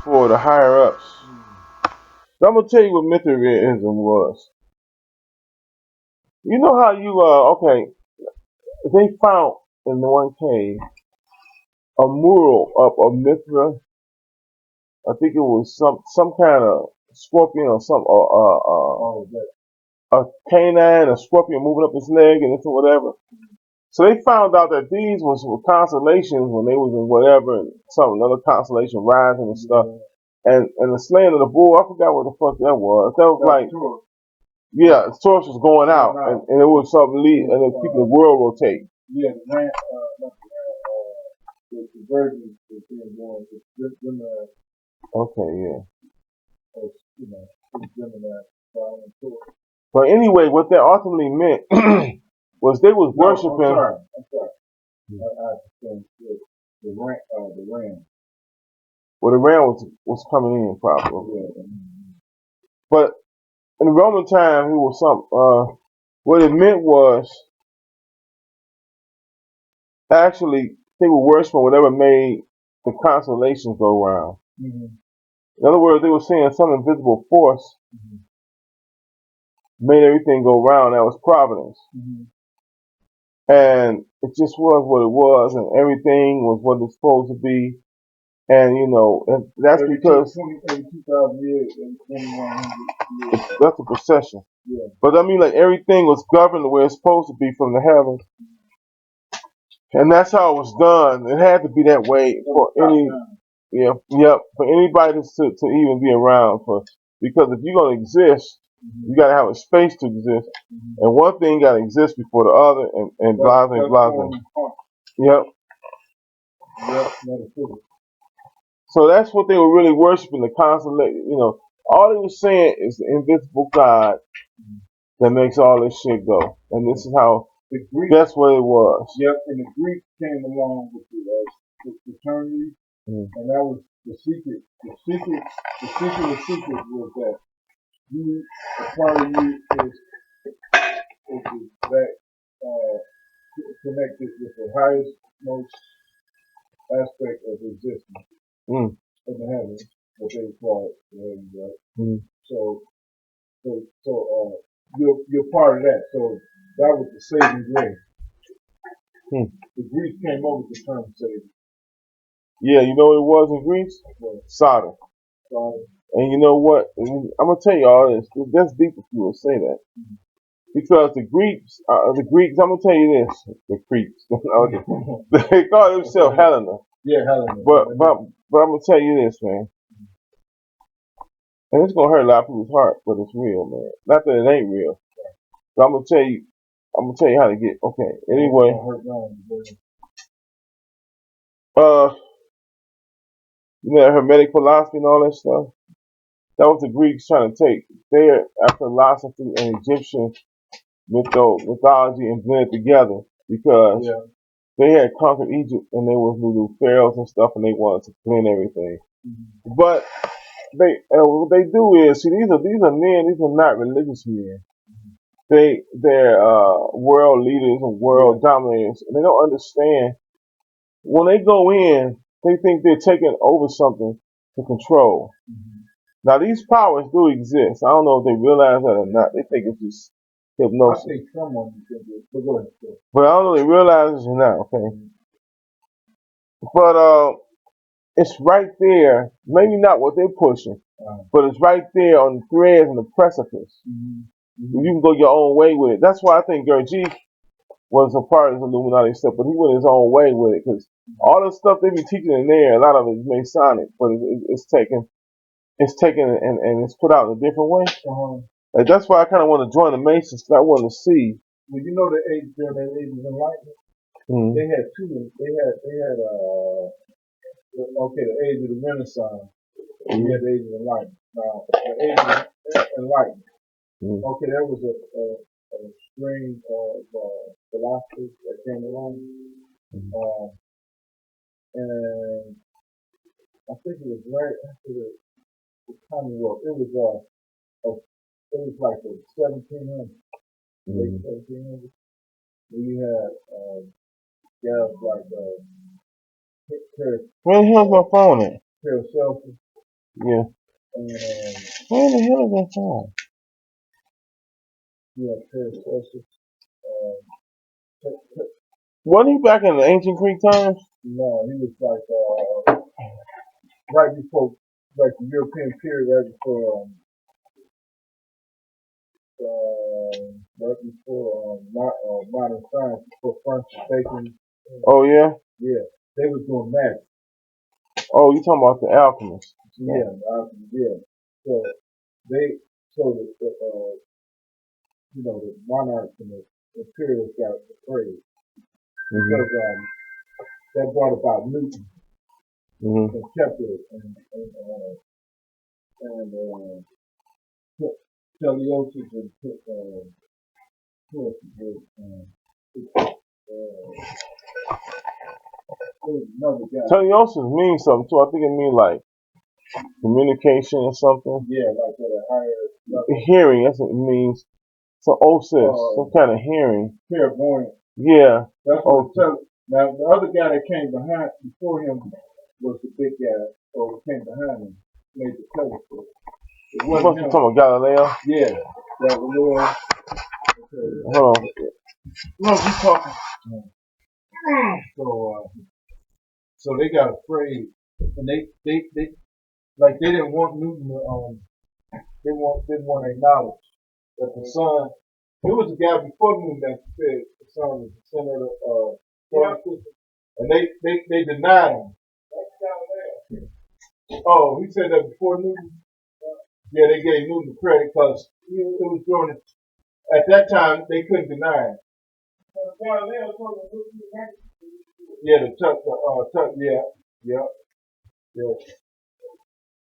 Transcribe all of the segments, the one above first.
for the higher ups. So I'm gonna tell you what Mithraism was. You know how you okay? They found in the one cave a mural up of Mithra. I think it was some kind of scorpion or some a canine, a scorpion moving up his leg and into whatever. So they found out that these was constellations when they was in whatever and another constellation rising and stuff. And the slaying of the bull, I forgot what the fuck that was. That was like, yeah, the source was going out, and it was something lead, and it was keeping the world rotate. Yeah, the rant, the virgin is being born. Okay, yeah. You know, Gemini. But anyway, what that ultimately meant was they was worshiping. I'm sorry. I understand the ram. Well, the ram was coming in probably. Yeah. But in the Roman time, it was something. What it meant was actually they were worshiping whatever made the constellations go round. Mm-hmm. In other words, they were saying some invisible force made everything go round. That was providence. Mm-hmm. And it just was what it was, and everything was what it's supposed to be. And you know, and that's because 2,000 years and 2,100 years. That's a procession. Yeah. But I mean, like everything was governed the way it's supposed to be from the heavens, and that's how it was done. It had to be that way for any, for anybody to even be around. Because if you're gonna exist, you gotta have a space to exist, and one thing gotta exist before the other, and blah blah blah. Yep. So that's what they were really worshiping, the constellation. You know, all they were saying is the invisible God that makes all this shit go. And this is how, that's what it was. Yep, and the Greeks came along with the fraternity, and that was the secret. The secret of secrets was that a part of you is that connected with the highest, most aspect of existence in the heavens, what they call it, the heavens, right? So you're part of that. So that was the saving grace. The Greeks came over with the term saving. Yeah, you know what it was in Greece? Sodom. And you know what? I'm gonna tell you all this. That's deep if you will say that. Because the Greeks, I'm gonna tell you this. The Greeks, they call themselves Helena. Yeah, Helena. But I'm gonna tell you this, man. And it's gonna hurt a lot of people's heart, but it's real, man. Not that it ain't real. But I'm gonna tell you how to get. Okay. Anyway. You know, Hermetic philosophy and all that stuff. That was the Greeks trying to take their philosophy and Egyptian mythology and blend it together because they had conquered Egypt and they was little pharaohs and stuff, and they wanted to blend everything. But what they do is, see, these are men. These are not religious men. They're world leaders and world dominators, and they don't understand. When they go in, they think they're taking over something to control. Now, these powers do exist. I don't know if they realize that or not. They think it's just hypnosis. I think some of them think it, but go ahead. But I don't know if they realize it or not, okay? But it's right there. Maybe not what they're pushing, but it's right there on the threads and the precipice. You can go your own way with it. That's why I think Gurdjieff was a part of the Illuminati stuff, but he went his own way with it because all the stuff they be teaching in there, a lot of it is Masonic, but it's taken and it's put out in a different way. Like, that's why I kind of want to join the Masons because I want to see. Well, you know the age of enlightenment. They had two. They had the age of the Renaissance. We had the age of enlightenment. Now the age of enlightenment. Okay, there was a string of philosophers that came along, and I think it was right after the Commonwealth. It was like the 1700s, late 1700s. We had guys like where the hell's my phone at? Paracelsus. Yeah. And Where the hell is that song? yeah, Chrstian. Wasn't he back in the ancient Greek times? No, he was like right before, like the European period, right before modern science, before Francis Bacon. Oh yeah. Yeah, they was doing magic. Oh, you talking about the alchemists? Yeah, yeah. So they, so the monarchs and the imperials got afraid because that brought about Newton and Kepler and Teleosis and another guy. Teleosis means something too. I think it means like communication or something. Yeah, like at a higher level. Hearing, that's what it means. So osis, some kind of hearing. Clairvoyant. Yeah. That's what now the other guy that came before him was the big guy, or came behind him, made the telescope. It wasn't him. Talking about Galileo? Yeah, Galileo. Hold on. No, he's talking. So they got afraid, and they didn't want Newton to didn't want to acknowledge that the sun. There was a guy before Newton that said the sun was the center of the solar system, and they denied him. Oh, he said that before Newton. Yeah, they gave Newton the credit because it was during it. At that time they couldn't deny it. Yeah, yeah.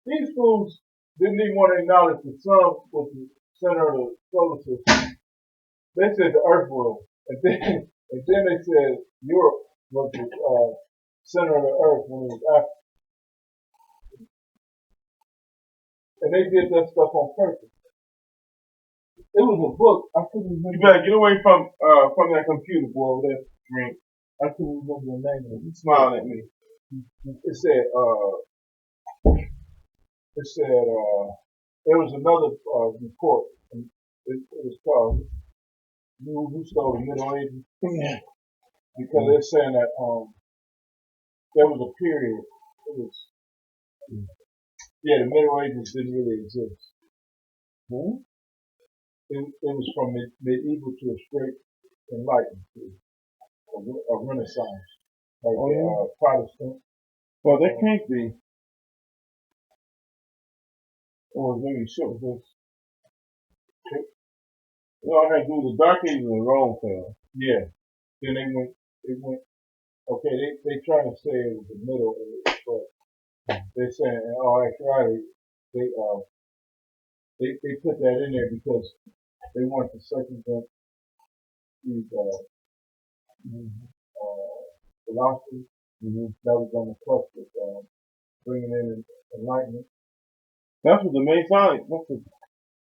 These fools didn't even want to acknowledge the sun was the center of the solar system. They said the Earth was, and then they said Europe was the center of the Earth when it was Africa. And they did that stuff on purpose. It was a book. I couldn't remember. You better get away from that computer, boy, over there. I couldn't remember the name of it. You smiling at me. It said there was another report. And it was called Who Stole the Middle Ages? Yeah. Because they're saying that there was a period. The Middle Ages didn't really exist. It was from medieval to a straight enlightenment, a Renaissance, like Protestant. Well, they can't be. Or maybe should this. I had to do the Dark Ages in Rome fell. Yeah. Then they went. Okay, they trying to say it was the Middle Ages, but they're saying in all actuality they put that in there because they wanted to circumvent these philosophy that was on the cusp of bringing in enlightenment. That's what the Masonic.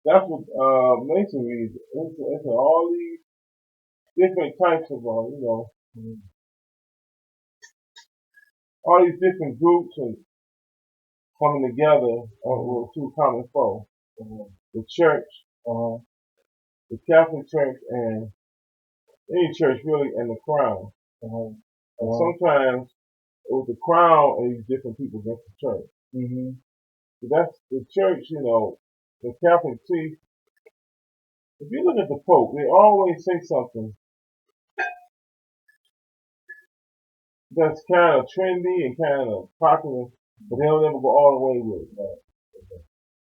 That's what Masonry is. It's all these different types of all these different groups and coming together with two common foes: the church, the Catholic Church, and any church really, and the crown. And sometimes with the crown and these different people against the church. So that's the church, the Catholic chief. If you look at the Pope, they always say something that's kind of trendy and kind of popular, but they don't ever go all the way with it.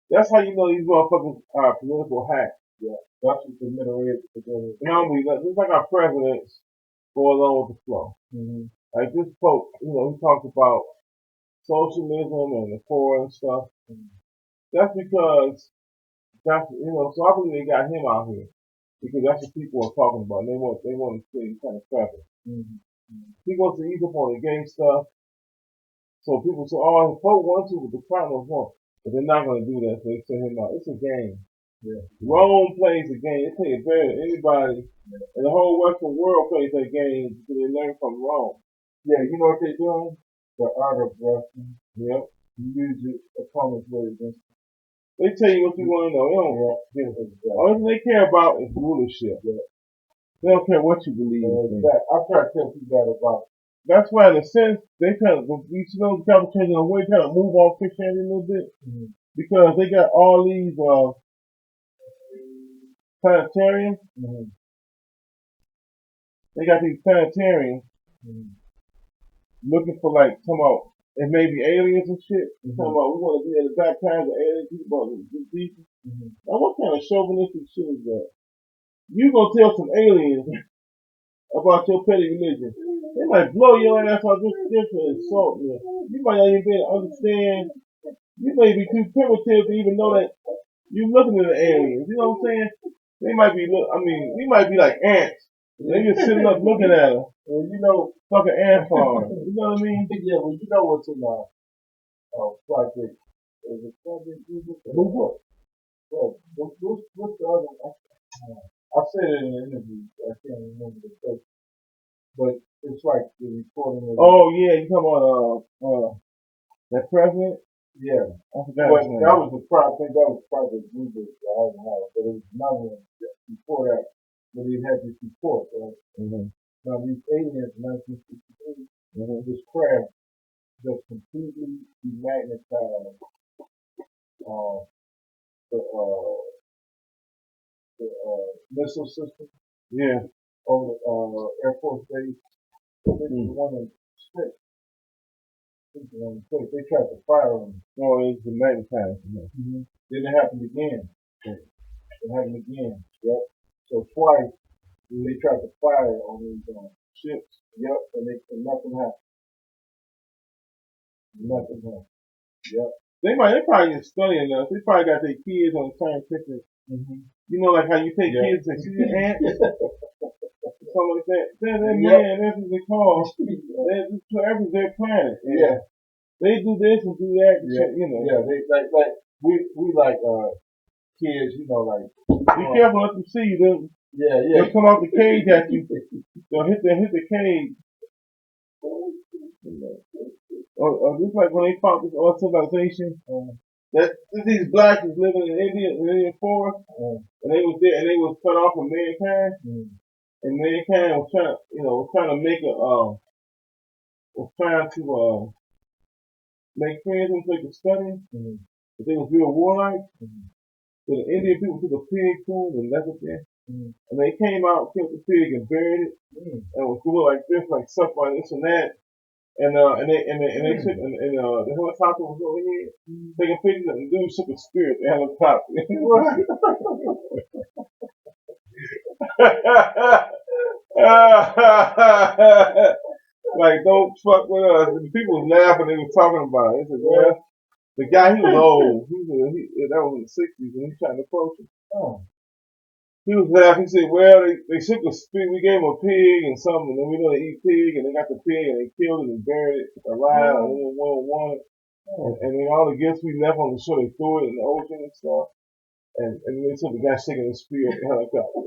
That's how you know these motherfuckers are political hacks. Yeah, that's what the Middle Ages is. Just like our presidents go along with the flow. Like this Pope, he talks about socialism and the poor and stuff. That's because so I believe they got him out here because that's what people are talking about. They want to see kind of clever. He wants to ease up on the gay stuff. So people say, "Oh, the Pope wants to, but the crown was wrong." But they're not going to do that. So they send him out. It's a game. Yeah. Rome plays a game. They take it better than anybody. And the whole Western world plays that game because they learn from Rome. Yeah, you know what they're doing? The art of wrestling. Yep. You use your opponent's word against you. They tell you what you want to know. They don't. All they care about is rulership. Yeah. They don't care what you believe in. I try to tell people that about. That's why, in a sense, they kind of, you know, the conversation in a way kind of move off Christianity a little bit, because they got all these planetarians. They got these planetarians looking for, like, talking about it may be aliens and shit. Talking about we want to be at the baptize of alien people, these people. Now, what kind of chauvinistic shit is that? You gonna tell some aliens about your petty religion? They might blow your ass off just to insult you. You might not even be able to understand. You may be too primitive to even know that you're looking at the aliens. You know what I'm saying? They might be, we might be like ants. They just sitting up looking at them. Well, you know, fucking ant farm. You know what I mean? Yeah, well, you know what's in our project? Is it project? Blue Book. Well, what's the other one? I said it in an interview. I can't remember the place. But it's like the recording of. Oh, yeah, you talking about that president? Yeah. I forgot his name. That was I think that was Project Blue Book. I don't know. But it was another one before that. But he had this report, right? Now, these aliens in 1963, this craft just completely demagnetized the missile system. Yeah. Over Air Force Base. They wanted to they tried to fire on them. Oh, it's demagnetized. Then it happened again. It happened again. Yep. So twice they tried to fire on these ships. Yep. And nothing happened. Nothing happened. Yep. They probably get studying us. They probably got their kids on scientific. You know, like how you take kids and see the ants. Something like that. Man, that's what they call. That's their planet. Yeah. They do this and do that. Yeah. You know. Yeah. They like we like kids. You know, like be careful what you see. They'll come out the cage at you. They'll hit the cage. Or just like when they fought this other civilization, that these blacks was living in Indian forest, and they was there and they was cut off from mankind, and mankind was trying to make make friends with them so they could study, but they was real warlike. So the Indian people took a pig food and left it there, and they came out, killed the pig and buried it, and was doing like this, like stuff like this and that. And they took the helicopter was over here taking pictures and the dude took a spirit the helicopter. Like, don't fuck with us. And people was laughing. They was talking about it. They said, well, the guy, he was old. That was in the 60s, and he was trying to approach him. He was laughing. He said, well, they took a spirit. We gave him a pig and something, and then we know they eat pig, and they got the pig, and they killed it and buried it alive, and then one. And then all the gifts we left on the shore, they threw it in the ocean and stuff. And they took the guy shaking his spirit in the helicopter.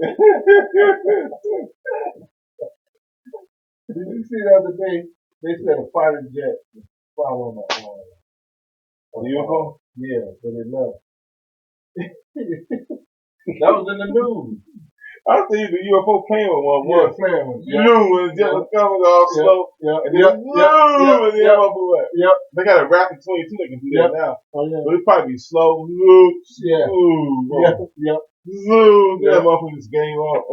Did you see the other day? They said a fighter jet was following a UFO? Yeah, but it left. That was in the news. I think the UFO came with one once. Yeah, and jet was coming all slow. And then they got a Raptor 22 that can do that now. Oh, yeah. But it probably be slow. That motherfucker just game off. I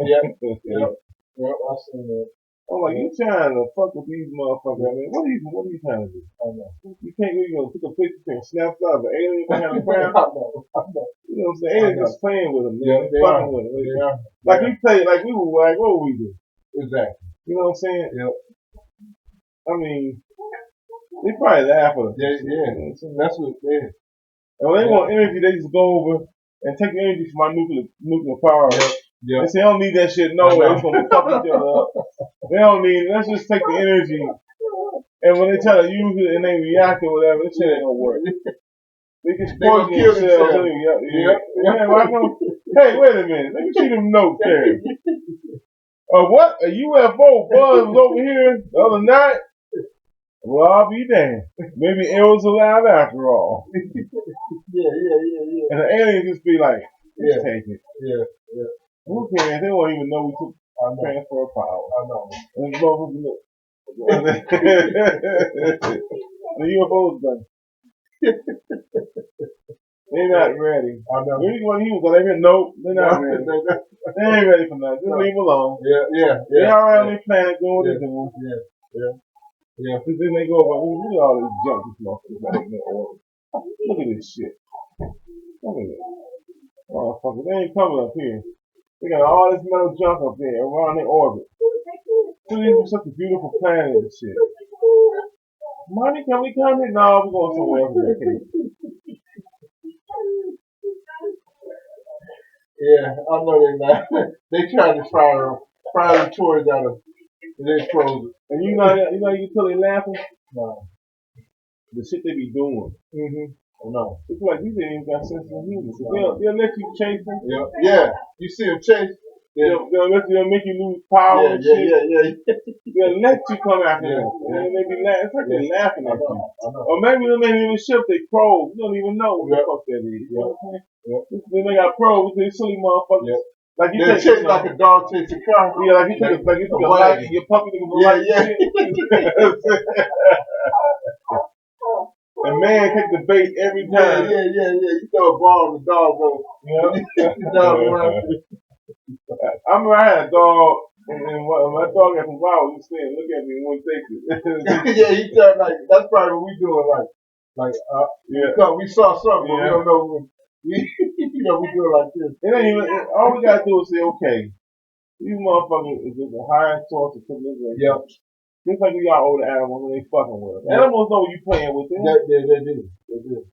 seen that. I'm like, you trying to fuck with these motherfuckers, man. What are you trying to do? I know. You can't take a picture and snap out of an alien behind the ground. I know. You know what I'm saying? Aliens just playing with them. Yeah, they fucking with them. Yeah. Like we play, like we were like, what would we do? Exactly. You know what I'm saying? Yep. I mean, they probably laugh at us. Yeah. That's what they is. And when they want energy, they just go over and take the energy from my nuclear power. Yeah. They say, I don't need that shit. No way. It's going to fuck each other up. They don't need it. Let's just take the energy. And when they try to use it and they react or whatever, this shit ain't going to work. They just poison themselves. Hey, wait a minute. Let me see them notes there. What? A UFO buzz was over here the other night? Well, I'll be damned. Maybe it was alive after all. Yeah. And the aliens just be like, just take it. Yeah. Who cares? They won't even know we took transfer of power. I know. And the motherfuckers look. The UFO's done. They're not ready. I know. When he was like, nope, they're not ready. They ain't ready for nothing. Just leave them alone. Yeah. They all around their planet doing what they're doing. Yeah. Then they go, well, look at all this junk this motherfucker's like in order. Look at this shit. Look at it. Motherfuckers, they ain't coming up here. They got all this metal junk up there around their orbit. So this is such a beautiful planet and shit. Money, can we come here? No, we're going somewhere else. Yeah, I know they not. They tried to fire the toys out of they frozen. And you know you tell they laughing? No. The shit they be doing. Oh, no. It's like these ain't even got sense of humor. So they'll let you chase them. Yeah. You see them chase. They'll make you lose power and shit. Yeah. They'll let you come after them. And they be laughing. It's like they're laughing at you. I know. Or maybe they ain't even shift they probes. You don't even know what the fuck that is. You know what I'm saying? Then they got probes, they silly motherfuckers. Like you they chase like a dog chase a car. Yeah, like you took a light, your puppy took a light. And man take the bait every time. Yeah. You throw a ball and the dog goes. I remember I had a dog, and when my dog got some wild, he said, look at me and wouldn't take it. Yeah, he said like that's probably what we doing we saw something, but we don't know. We do it like this. It ain't even. All we gotta do is say, okay, these motherfuckers is just a higher source of civilization. Yep. Just like we got older animals when they fucking with us. Animals know you playing with them. They do.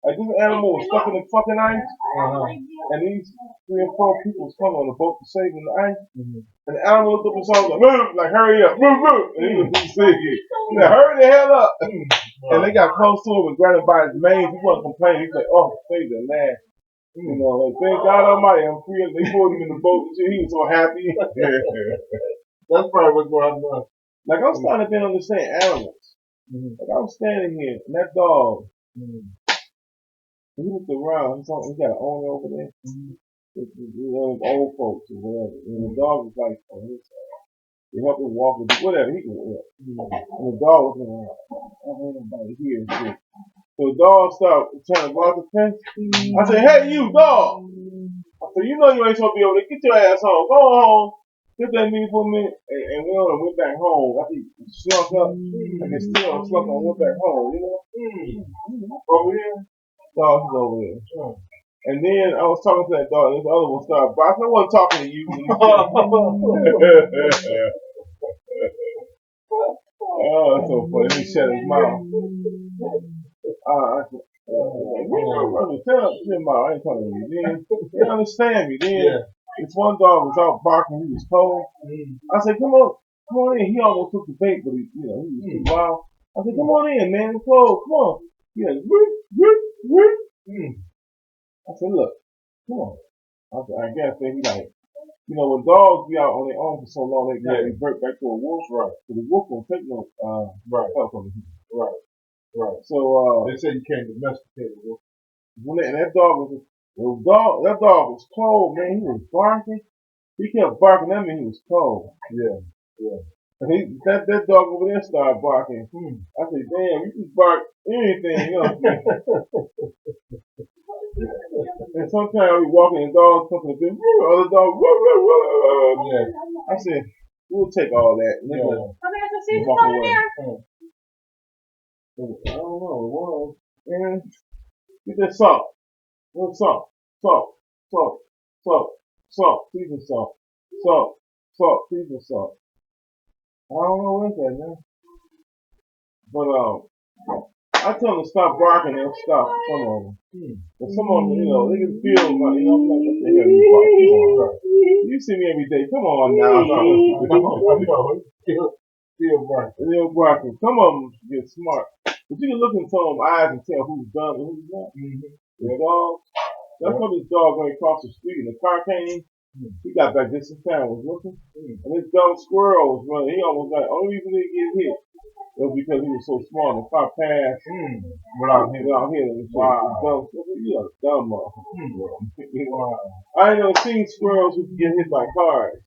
Like this animal was stuck in the fucking ice, and these 3 or 4 people was coming on the boat to save him the ice. And the animal looked up and saw him, move, like hurry up, move. And he was singing. He said, hurry the hell up. And they got close to him and grabbed him by his mane. He wasn't complaining. He said, oh, save the lad. You know, like, thank God Almighty, I'm free. They pulled him in the boat and shit. He was so happy. That's probably what's going on. Like, I'm starting to understand animals. Like, I was standing here, and that dog, he looked around. He got an owner over there. Old folks or whatever. And the dog was like on his side. They helped him walk, whatever. He could walk. And the dog was looking around. I don't know nobody here and shit. So the dog started trying to go out the fence. I said, hey, you dog. I said, you know you ain't supposed to be over there. Get your ass home. Go home. Sit that knee for a minute. And we went back home. I think he slunk up. And he still slunk and went back home, you know? Over here. Dog is over there. And then I was talking to that dog, and this other one started barking. I wasn't talking to you. Oh, that's so funny. He shut his mouth. Tell him, I ain't talking to you. Then they understand me. Then this one dog was out barking. He was cold. I said, come on in. He almost took the bait, but he was too wild. I said, come on in, man. It's cold. Come on. He like, I said, look, come on. I guess he like, when dogs be out on their own for so long, they kind of revert back to a wolf. Right. So the wolf don't take no help from the human. Right. So they say you can't domesticate a wolf. And that dog was cold, man. He was barking. He kept barking at me. He was cold. Yeah. And that dog over there started barking. I said, damn, you can bark anything, And sometimes I be walking and dogs come to the other dog. I said, we'll take all that. And walk away. I don't know. It was. Man, get that salt. What's salt? Salt. Season salt. Salt. Season salt. I don't know what that, man. But I tell them to stop barking. They'll stop. Some of them. But some of them, they can feel like, I'm like, what the hell you barking? Come on, you see me every day. Come on now. Still barking. Some of them get smart. But you can look in some of them eyes and tell who's dumb and who's not. The dog. That's when this dog went across the street and the car came. He got back just in time, was looking. And this dumb squirrel was running. He almost got, only reason he get hit. It was because he was so small. The car passed without hitting him. Wow. You a dumb motherfucker. Wow. I ain't never seen squirrels who get hit by cars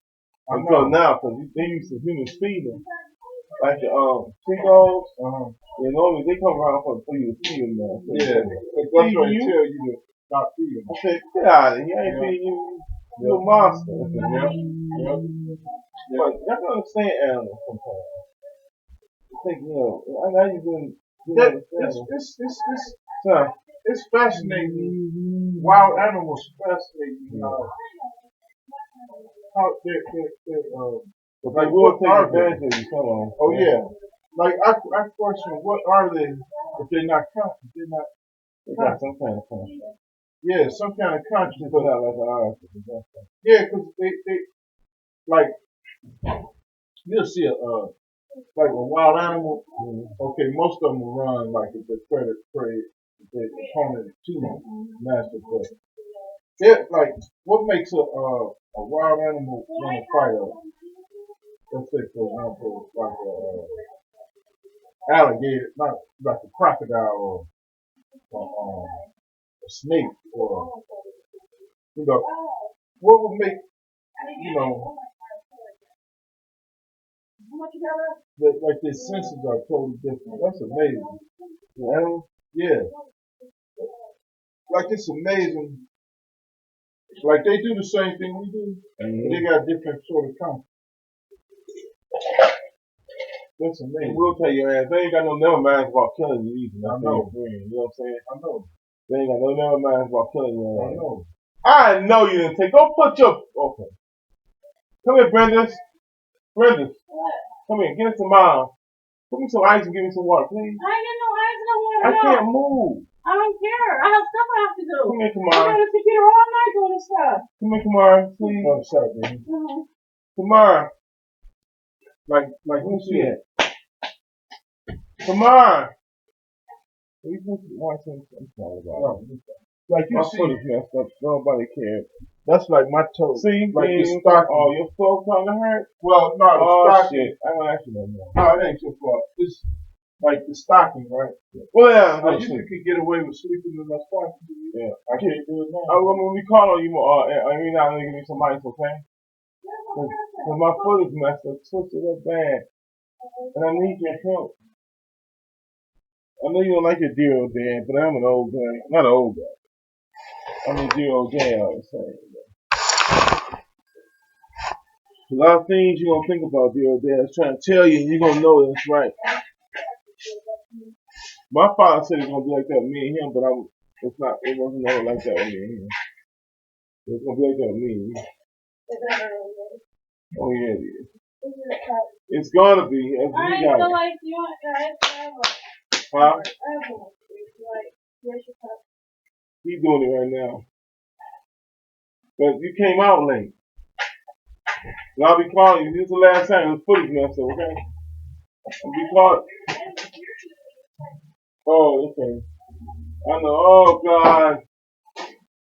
until now, because they used to human speed them. Like the seagulls, and normally they come around for you to feed them now. So yeah, that's what they tell you to stop feeding them. I said, get out of here. I ain't feeding you. You're a monster. Yep. But you have to understand animals sometimes. I think, I know you've been. It's fascinating. Wild animals fascinate me. How but like we'll take advantage of you, come on. Oh yeah. Like I question, what are they if they're not conscious? They got some kind of conscience. Yeah, some kind of conscience. Put out like an artist. Yeah, because they like you'll see like a wild animal. Okay, most of them will run like if they're prey, if their opponent is too master prey. It like what makes a wild animal want to fight let's say for example like a alligator, not like a crocodile or a snake or what would make like their senses are totally different. That's amazing. Yeah. Like it's amazing. Like they do the same thing we do, but they got different sort of concepts. That's amazing. We'll tell your ass, they ain't got no never minds about killing you either. I know. You know what I'm saying? I know. They ain't got no never minds about killing you. I know. I know you didn't take. Go put your. Okay. Come here, Brenda. Brenda. What? Come here. Get us some put me some ice and give me some water, please. I ain't got no ice and no water. I can't move. I don't care. I have stuff I have to do. Come here, Kamar. I'm on the computer all night doing this stuff. Come here, Kamar, please. Oh, sorry, baby. Kamar. Like who's she at? Kamar. You supposed to watch him. I'm sorry about it. Like you my see, foot is messed up. Nobody cares. That's like my toe. See, like your stocking. Oh, your toe kind of hurt. Well, no, the stocking. Shit. I'm gonna ask you that now. No, it ain't your fault. It's like the stocking, right? Well, yeah. I used to could get away with sleeping in my stocking. Yeah, I can't do it now. When we call on you, I mean, now give me some ice, okay? Cause my foot is messed up, twisted up bad, and I need your help. I know you don't like your dear old dad, but I'm an old guy. Not an old guy. I'm a dear old dad all the same. A lot of things you don't think about, dear old dad. I was trying to tell you, and you're gonna know it's right. My father said it's gonna be like that with me and him, but it's not. It wasn't ever like that with me and him. It's gonna be like that with me and him. Oh yeah, it is. It's gonna be. As we got it. Like you want Huh? He's doing it right now. But you came out late. So I'll be calling you. This is the last time. This footage messed up, okay? I'll be calling. Oh, okay. I know. Oh, God.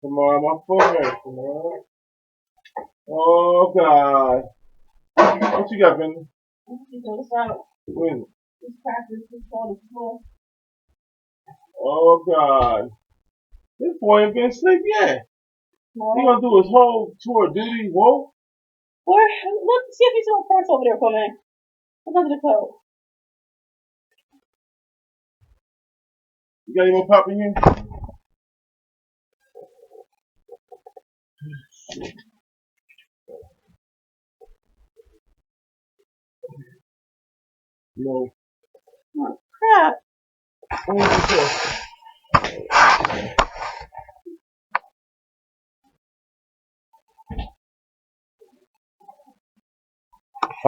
Come on, my foot hurts. Come on. Oh, God. What you got, Brenda? What is it? Oh, God. This boy ain't been asleep yet. He gonna do his whole tour of duty. Whoa. Let's see if he's on ports over there for a minute. Let's go to the code. You got any more pop in here? No. Oh, crap.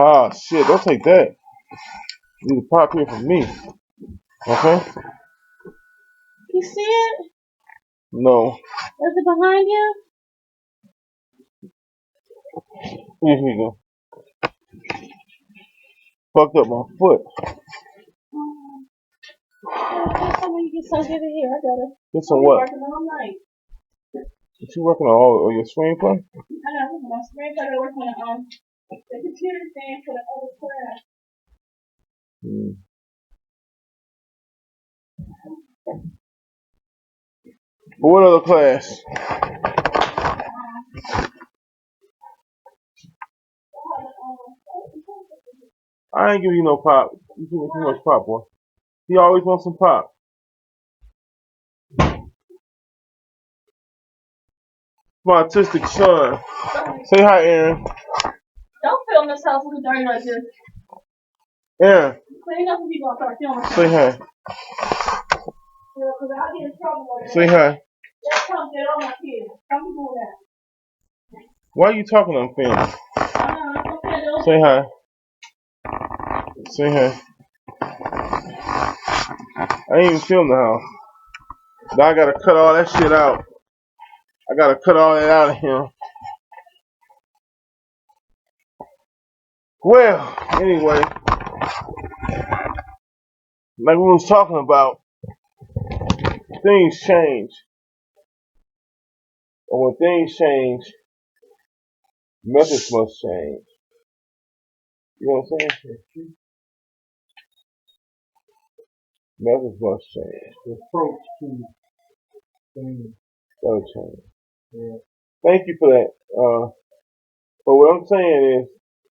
Ah, shit, don't take that. You need to pop here for me. Okay? You see it? No. Is it behind you? Here you go. Fucked up my foot. You get some, give it here. I got it. Get some what? Working all night. What you working on? Oh, your screenplay? I know. My screenplay. I work on the computer thing for the other class. But what other class? I ain't giving you no pop. You give me too much pop, boy. He always wants some pop. My autistic son. Say hi, Aaron. Don't film this house with dirty like this. Aaron. Clean up and people start filming. Say hi. Because I'll get in trouble with that. Say hi. That's come get on my kids. Some people do that. Why are you talking on film? Say hi. Say hi. I ain't even filmed the house. Now I gotta cut all that shit out. I gotta cut all that out of him. Well, anyway, like we was talking about, things change. And when things change, methods must change. You know what I'm saying? Methods must change. The approach to things. Gotta change. Yeah. Thank you for that. But what I'm saying is,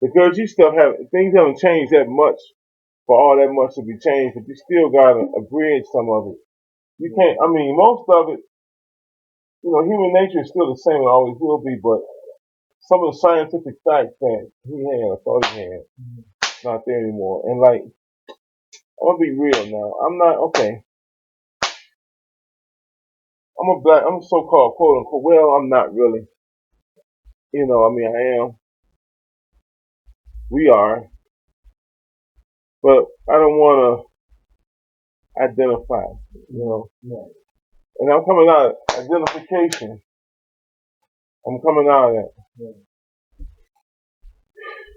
the Gurdjieff stuff things haven't changed that much for all that much to be changed, but you still gotta abridge some of it. You can't. I mean, most of it, you know, human nature is still the same. It always will be, but some of the scientific facts that he had, or thought he had, not there anymore. And like, I'm gonna be real now. I'm not okay. I'm a so-called quote unquote. Well, I'm not really. You know, I mean, I am. We are. But I don't want to identify, you know. Right. And I'm coming out of identification. I'm coming out of that.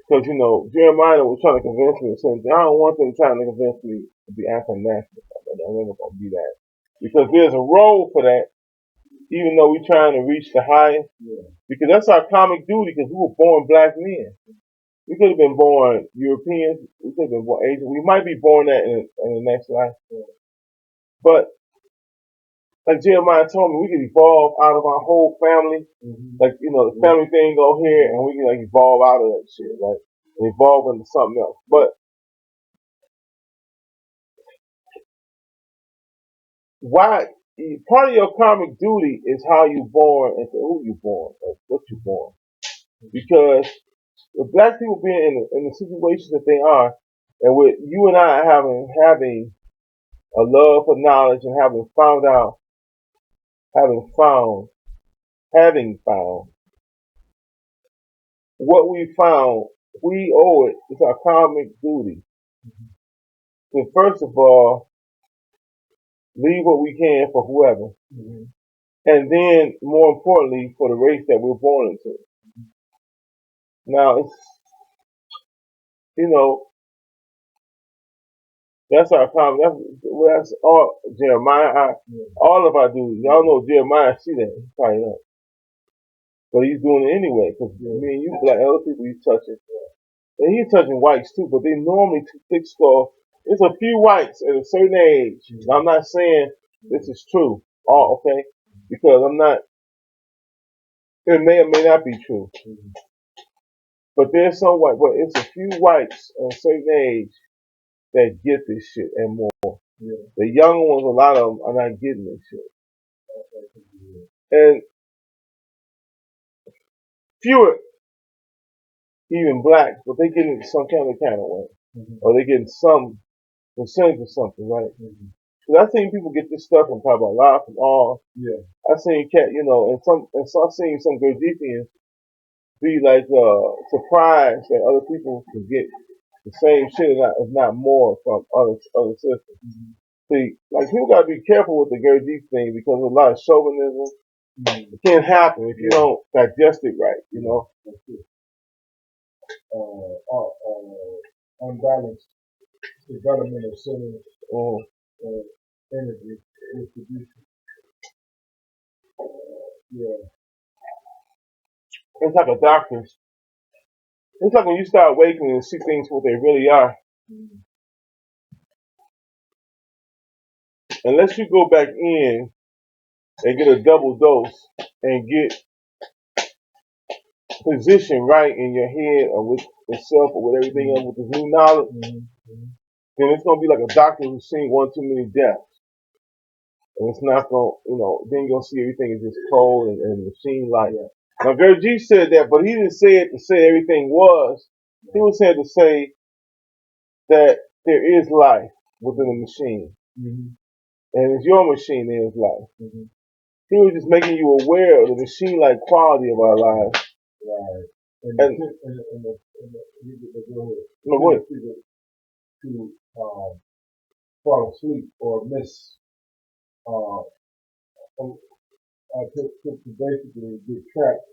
Because, you know, Jeremiah was trying to convince me of something. I don't want them trying to convince me to be anti-national. I'm never going to be that. Because there's a role for that, even though we're trying to reach the highest. Yeah. Because that's our comic duty, because we were born black men. We could have been born Europeans. We could have been born Asian. We might be born that in the next life. Yeah. But like Jeremiah told me, we can evolve out of our whole family. Mm-hmm. Like, you know, the family thing go here, and we can like evolve out of that shit, right? And evolve into something else. But why? Part of your karmic duty is how you born and who you born, or what you born. Because with black people being in the situations that they are, and with you and I having a love for knowledge and having found what we found, we owe it. It's our karmic duty to first of all leave what we can for whoever, and then more importantly for the race that we're born into. Now it's, you know, that's our karmic. That's all Jeremiah. All of our duties. Y'all know Jeremiah see that. He probably not. But he's doing it anyway, because me and you, black other people, he's touching. And he's touching whites too, but they normally too thick skull. There's a few whites at a certain age. I'm not saying this is true. Okay? Because I'm not, it may or may not be true. But there's some white, but it's a few whites at a certain age that get this shit and more. Yeah. The younger ones, a lot of them are not getting this shit. And fewer, even blacks, but they getting it some kind of way. Or they getting some percentage of something, right? Because I've seen people get this stuff and talk about live from all. Yeah. I've seen you know, and so I've seen some Gurdjieffians be like surprised that other people can get the same shit, if not more, from other systems. See, like, people gotta be careful with the Gurdjieff thing, because there's a lot of chauvinism. It can't happen if you don't digest it right, you know. Unbalanced development of cellular energy distribution. Yeah. It's like a doctor's. It's like when you start awakening and see things for what they really are. unless you go back in and get a double dose and get positioned right in your head or with yourself or with everything else with this new knowledge, then it's gonna be like a doctor who's seen one too many deaths. And it's not gonna, then you're gonna see everything is just cold and machine like. Yeah. Now, Gary G said that, but he didn't say it to say everything was. He was saying to say that there is life within the machine. And it's your machine that is life. He was just making you aware of the machine-like quality of our lives. Right. And go ahead. To fall asleep or miss, to basically get trapped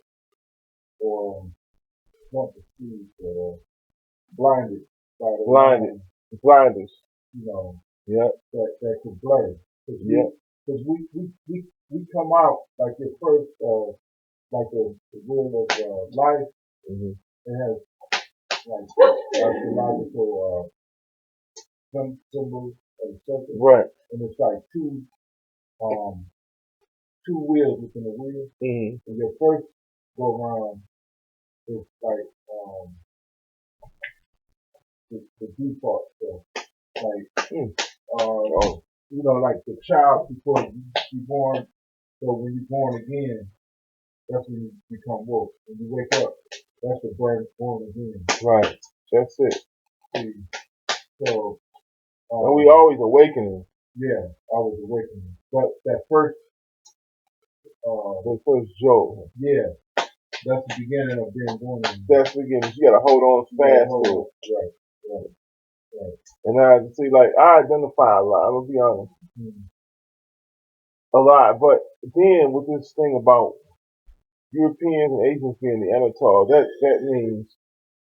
or not deceived or blinded by the blinders. That could blur. Because we come out like your first, like the wheel of life. It has like astrological symbols of the circle. Right. And it's like two wheels within the wheel. And your first go around is like the default stuff. Like like the child before you born. So when you're born again, that's when you become woke. When you wake up, that's the born again. Right. That's it. See, so and we always awakening. Yeah, always awakening. But that first jolt. Yeah. That's the beginning of being born again. That's the beginning. You gotta hold on fast to it. Right. And I see, like, I identify a lot. I'm gonna be honest. A lot. But then with this thing about Europeans and Asians being the Anatol, that means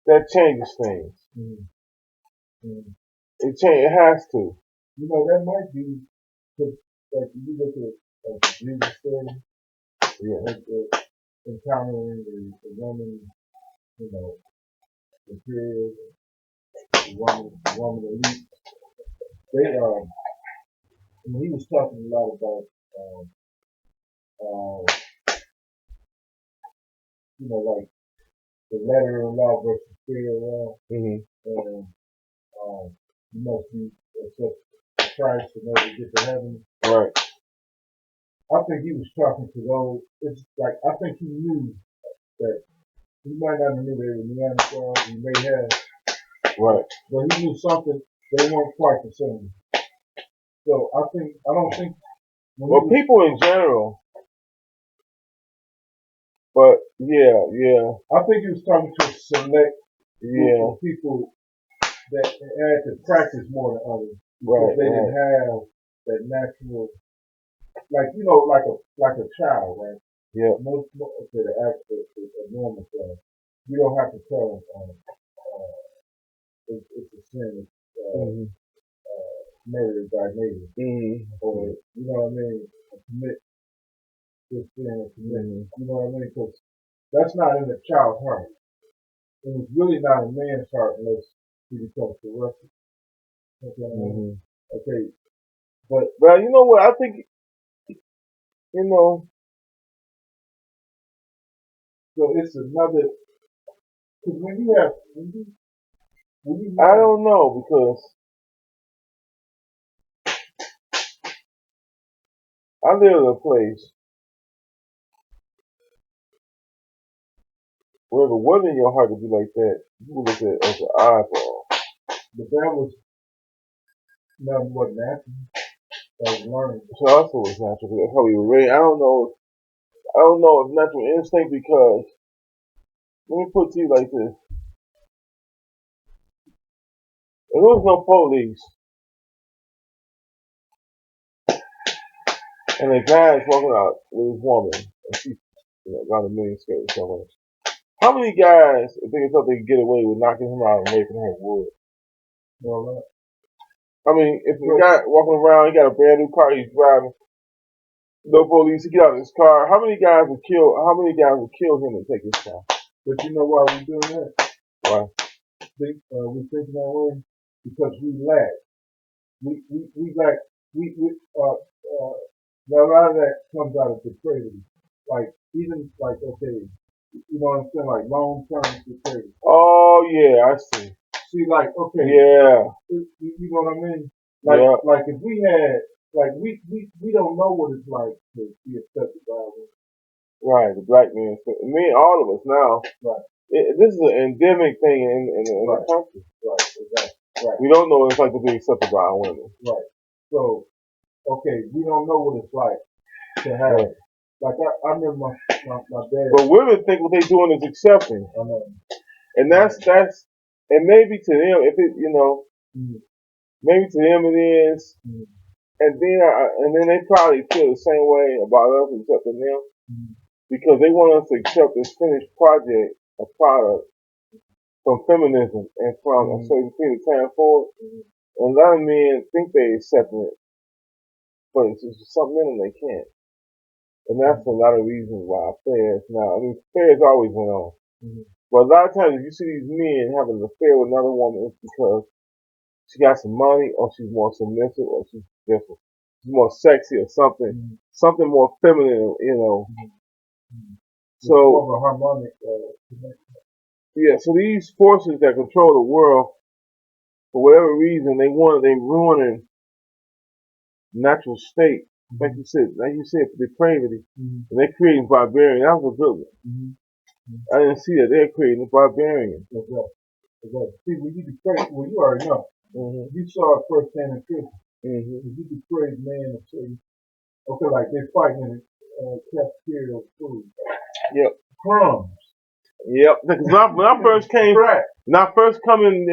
that changes things. It has to. That might be because like you look at Jesus' story, encountering the Roman, imperial, the Roman elite. They he was talking a lot about like the letter of law versus spirit of law. And you must be accept Christ in order to get to heaven. Right. I think he was talking to those. It's like I think he knew that he might not have knew they were Neanderthals. He may have. Right. But he knew something. They weren't quite the same. So I don't think. Well, people in general. But yeah. I think he was talking to a select group of people that had to practice more than others. Right. They didn't have that natural, like a child, right? Yeah. Most of the normal child, you don't have to tell them it's a sin. Murder by neighbor, or you know what I mean, commit this sin or commit, you know what I mean? Because that's not in the child's heart, and it's really not in man's heart unless he becomes corrupted. Okay, but you know what? I think so it's another. Because when you have, I don't know because. I live in a place where if it wasn't in your heart to be like that, you would look at it as an eyeball. But that was not what natural. That was learned. So also was natural. That's how we were raised. I don't know if natural instinct because let me put it to you like this. If there was no police and a guy is walking out with his woman and she's got a million skirt somewhere. How many guys, if they thought they could get away with knocking him out and raping her, would? Well, I mean, if the guy walking around, he got a brand new car he's driving, no police, he get out of his car, how many guys would kill him and take his car? But you know why we're doing that? Why? We're thinking that way because we lack. We lack a lot of that comes out of depravity. Like even like okay, you know what I'm saying? Like long term depravity. Oh yeah, I see. See, like okay, Yeah, you know what I mean? yeah. Like if we had like we don't know what it's like to be accepted by a woman. Right, the black man. Me, all of us now. Right, This is an endemic thing in the right, country. right, exactly. Right, We don't know what it's like to be accepted by our women. right. So okay, we don't know what it's like to have. Right. Like I remember my dad. But women think what they're doing is accepting, I know. and that's and maybe to them, if it Mm-hmm. maybe to them it is, Mm-hmm. and then they probably feel the same way about us accepting them Mm-hmm. because they want us to accept this finished project, a product from feminism and from a Mm-hmm. certain period of time forward. Mm-hmm. And a lot of men think they accepting it, but it's just something in them they can't. And that's a lot of reasons why affairs now. I mean, affairs always went on. Mm-hmm. But a lot of times, if you see these men having an affair with another woman, it's because she got some money, or she's more submissive, or she's different. She's more sexy, or something, Mm-hmm. something more feminine, Mm-hmm. It's more So, of a harmonic connection. yeah, so these forces that control the world, for whatever reason, they ruining natural state. Mm-hmm. Like you said, depravity. Mm-hmm. And they're creating barbarian. That was a good one. Mm-hmm. I didn't see that. They're creating a barbarian. Exactly. See, when you depraved, well, you already know. Mm-hmm. You saw it firsthand in Chrstian. Mm-hmm. If you depraved man of certain, okay, like they're fighting in a cafeteria of food. Yep. Crumbs. Yep. Because when I first came, Right. when I first come in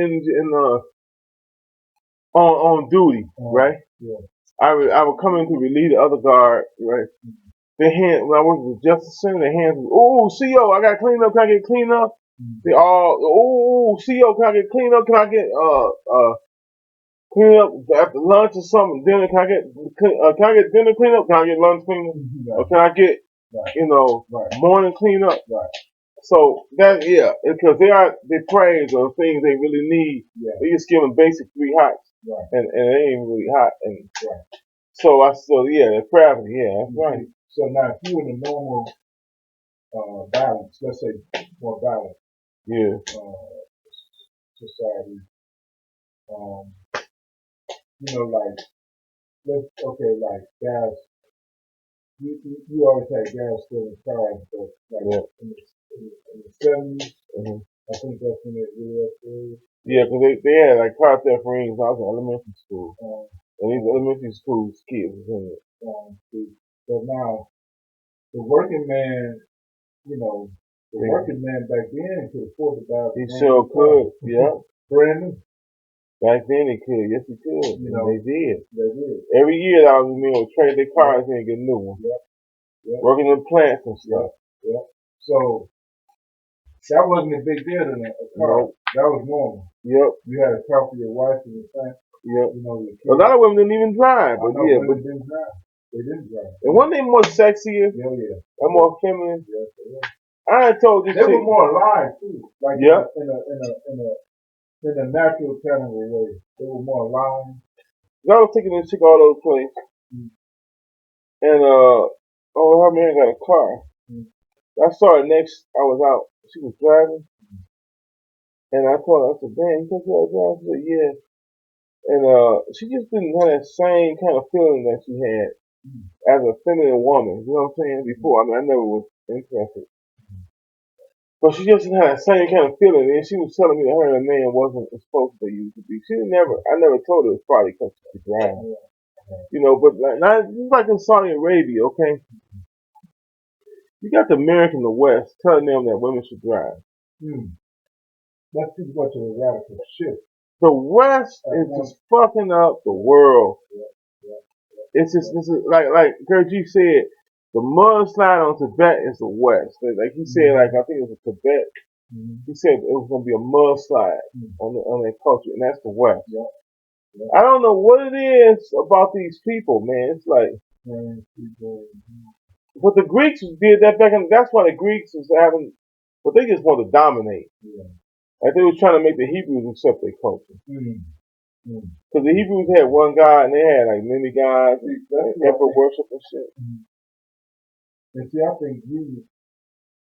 on duty, right? Yeah. I would come in to relieve the other guard, right? Their hand when I worked with the Justice Center, their hands was, oh CO, I got cleaned up. Can I get cleaned up? They all, oh CO, can I get cleaned up? Can I get cleaned up after lunch or something? Dinner? Can I get dinner cleaned up? Can I get lunch cleaned up? Right. Or can I get Right. morning cleaned up? Right. So that because they praise or things they really need. Yeah. They just give them basic 3 hots, Right. and it ain't really hot. And Right. so the gravity, that's right. So now, if you in a normal balance, let's say more balance, society, like like gas. You always had gas still in cars, but like in the 70s, I think that's when it really escalated. Yeah, because they had like car theft rings when I was in elementary school. And these elementary school kids was in it. But now, the working man, working man back then could afford to buy a He sure could, yeah. brand new. Back then they could, yes they could. They did. They did. Every year that was me would trade their cars in and get new ones. Yep. Working in plants and stuff. Yep. So that wasn't a big deal in a car. Nope. That was normal. Yep. You had a car for your wife and your family. Yep. A lot of women didn't even drive. But they didn't drive. They didn't drive. And weren't they more sexier? Yeah. And more feminine? Yeah. I had told you they were more alive too. Like in a natural kind of way. They were more alive. I was taking this chick all over the place. And her man got a car. I saw her next. I was out. She was driving, and I told her, I said, "Damn, you think you ought to drive?" She said, "Yeah." And she just didn't have that same kind of feeling that she had as a feminine woman. You know what I'm saying? Before, I mean, I never was interested, but she just didn't have that same kind of feeling. And she was telling me that her and her man wasn't as close as they used to be. I never told her it was probably because she could drive. But like in Saudi Arabia, okay? You got the America in the West telling them that women should drive. That's too much of a radical shift. The West is just fucking up the world. It's just this is like Gurji said, the mudslide on Tibet is the West. Like he said, like I think it was Tibet. He said it was gonna be a mudslide on their culture, and that's the West. I don't know what it is about these people, man. It's like, but the Greeks did that back in. That's why the Greeks is having, but they just want to dominate. Like they was trying to make the Hebrews accept their culture. Because the Hebrews had one God and they had like many gods, emperor worship and shit. And see, I think Jesus,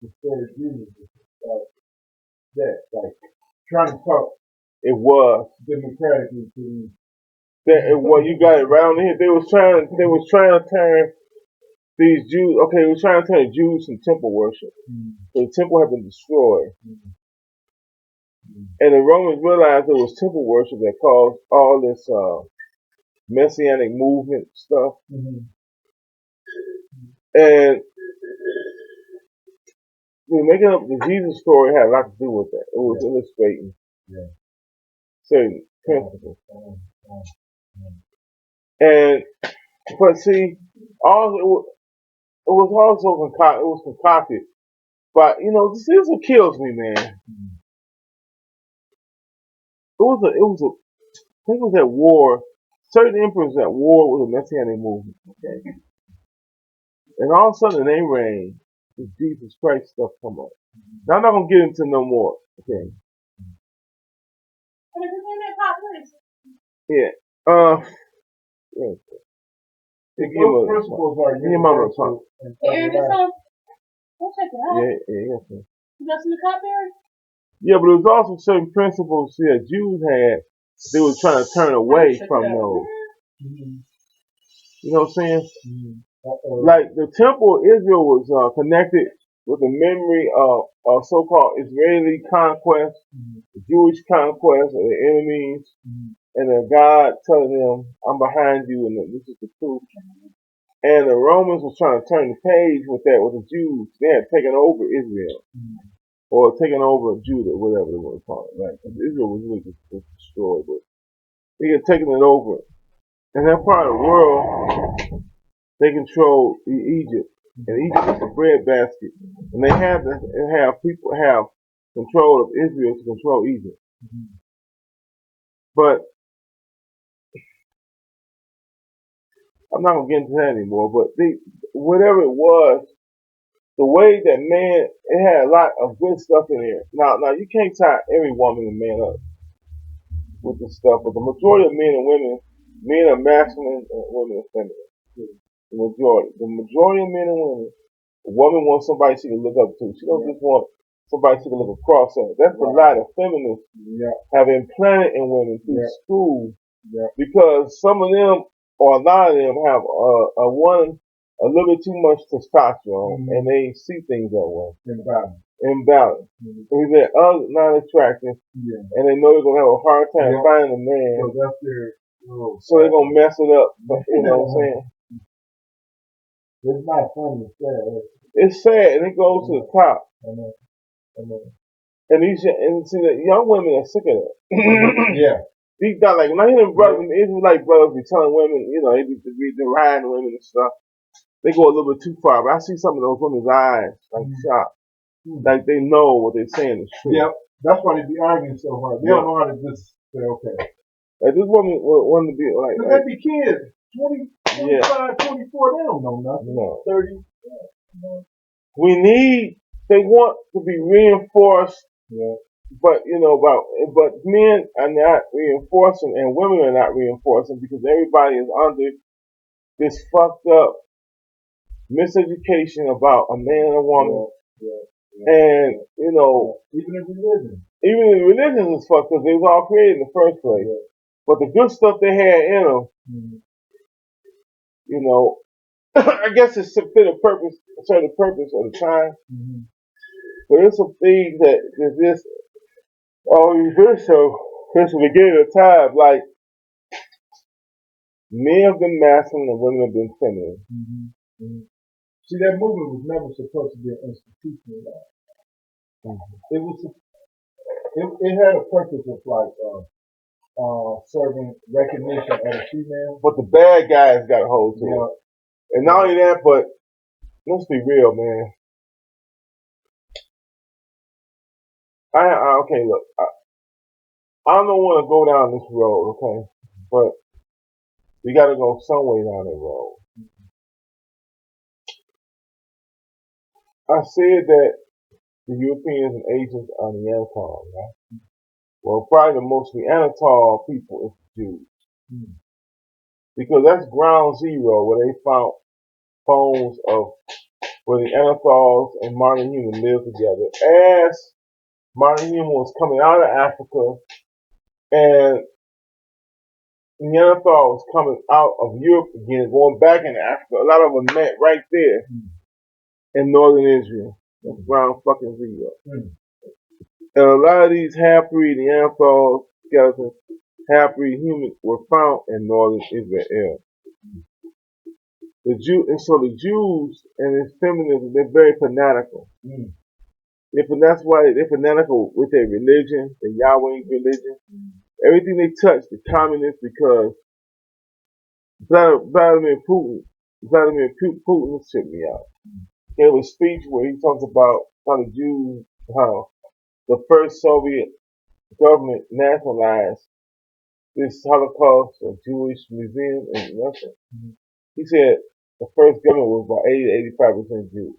the story of Jesus, that like trying to talk. It was democratically to these. Well, you got it around here. They was trying to turn these Jews. Okay, they were trying to turn Jews from temple worship. So the temple had been destroyed, and the Romans realized it was temple worship that caused all this messianic movement stuff. And making up the Jesus story had a lot to do with that. It was illustrating certain principles. And but see, it was also concocted. But this is what kills me, man. I think it was at war. Certain emperors at war with the Messianic movement. Okay, and all of a sudden they reign. This Jesus Christ stuff come up. Now I'm not gonna get into no more. Okay. Yeah. Yeah. Those principles are universal. We'll check it out. Yeah. You got some copyright? Yeah, but there was also certain principles that Jews had. They were trying to turn away from those. You know what I'm saying? Like the temple of Israel was connected with the memory of so-called Israeli conquest, the Jewish conquest of the enemies, and a God telling them, "I'm behind you, and this is the truth." And the Romans was trying to turn the page with that, with the Jews. They had taken over Israel, or taken over Judah, whatever they want to call it. Right? Israel was really just destroyed, but they had taken it over. And that part of the world, they controlled Egypt. And Egypt is the breadbasket. And they have people have control of Israel to control Egypt. But I'm not gonna get into that anymore. But whatever it was, the way that man, it had a lot of good stuff in there. Now you can't tie every woman and man up with this stuff, but the majority of men and women, men are masculine and women are feminine. The majority of men and women, a woman wants somebody she can look up to. She don't just want somebody she can look across at. That's the lie that feminists have implanted in women through school, because some of them, or a lot of them, have a little bit too much testosterone, and they see things that way. Imbalance. And they're not attractive, and they know they're gonna have a hard time finding a man. So they're gonna mess it up. You know what I'm saying? It's not funny, it's sad. It's sad, and it goes to the top. And see that young women are sick of that. Deep down, like when I hear them brothers, Israelite brothers be telling women, they be deriding women and stuff. They go a little bit too far, but I see some of those women's eyes like shocked, like they know what they're saying is true. Yeah, that's why they be arguing so hard. They don't know how to just say, okay. Like this woman wanted to be like, they be kids, 20, 25, 24. They don't know nothing. No. 30. They want to be reinforced. But but men are not reinforcing, and women are not reinforcing, because everybody is under this fucked up miseducation about a man and a woman. And even in religion is fucked, because they was all created in the first place. But the good stuff they had in them, I guess it's to fit a certain purpose at a time. But there's some things that is just since the beginning of time, like men have been masculine and women have been feminine. See, that movement was never supposed to be an institutionalized. It had a purpose of like serving recognition of a female. But the bad guys got a hold to it. And not only that, but let's be real, man. Okay, look, I don't want to go down this road, okay? But we got to go some way down that road. I said that the Europeans and Asians are Neanderthals, right? Well, probably the most Neanderthal people is Jews. Because that's ground zero where they found bones of where the Neanderthals and modern human lived together. As modern human was coming out of Africa and Neanderthal was coming out of Europe again, going back into Africa, a lot of them met right there in northern Israel. That's ground fucking zero. And a lot of these half-breed Neanderthal skeletons, half-breed humans, were found in northern Israel. The Jews and their feminism, they're very fanatical. That's why they're fanatical with their religion, the Yahweh religion. Everything they touch, the communists, because Vladimir Putin took me out. There was a speech where he talks about how the Jews, how the first Soviet government nationalized this Holocaust or Jewish museum in Russia. He said the first government was about 80 to 85% Jews.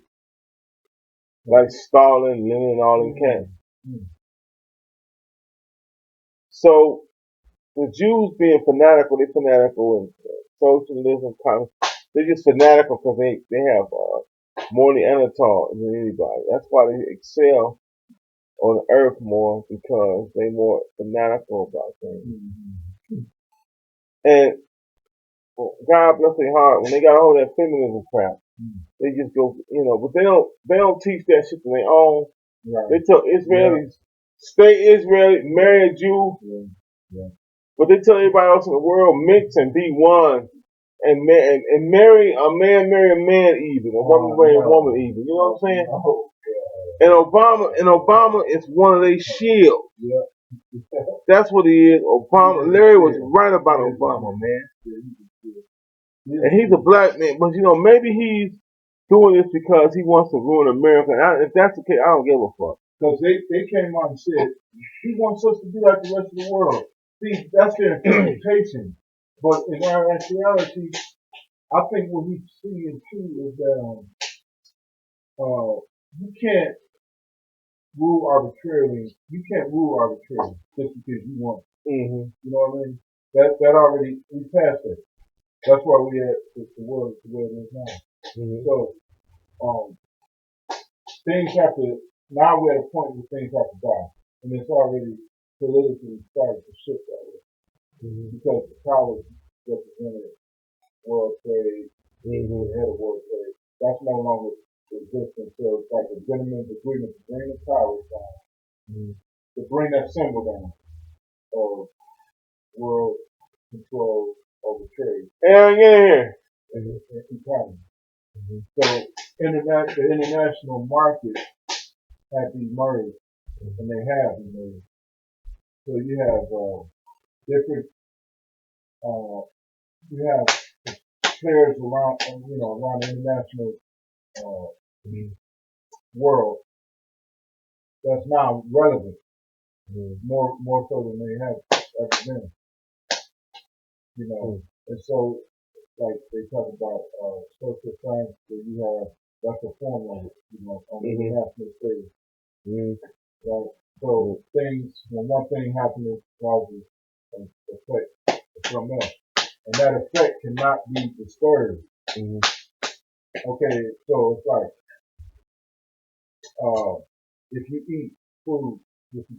Like Stalin, Lenin, and all them cats. So the Jews being fanatical, they're fanatical in socialism, they're just fanatical because they have more Neanderthal than anybody. That's why they excel on the earth more, because they're more fanatical about things. And God bless their heart, when they got a hold of that feminism crap, they just go, but they don't teach that shit to their own. Right. They tell Israelis, stay Israeli, marry a Jew. But they tell everybody else in the world, mix and be one. And marry a man, even. A woman marry a woman, even. You know what I'm saying? And Obama is one of their shields. That's what he is. Larry was right about Obama, man. And he's a black man, but maybe he's doing this because he wants to ruin America. And if that's the case, I don't give a fuck. Because they came out and said, he wants us to be like the rest of the world. See, that's their interpretation. But in our actuality, I think what we see and too is that you can't rule arbitrarily. You can't rule arbitrarily just because you want. You know what I mean? That already, we passed it. That's why we had the world the way it is now. So, things have to, now we're at a point where things have to die. And it's already politically started to shift that way. Because the powers represented world trade, the head of world trade, that's no longer existing. So it's like a gentleman's agreement to bring the powers down, to bring that symbol down of world control over trade. And here. Economy. So the international market had to emerge, and they have emerged. So you have different, you have players around, around the international world that's now relevant, more so than they have ever been. And so, like they talk about social science, where you have that's a form of it, on the international stage. Right? So things, when one thing happens, causes an effect from else. And that effect cannot be disturbed. Okay, so it's like, if you eat food, just to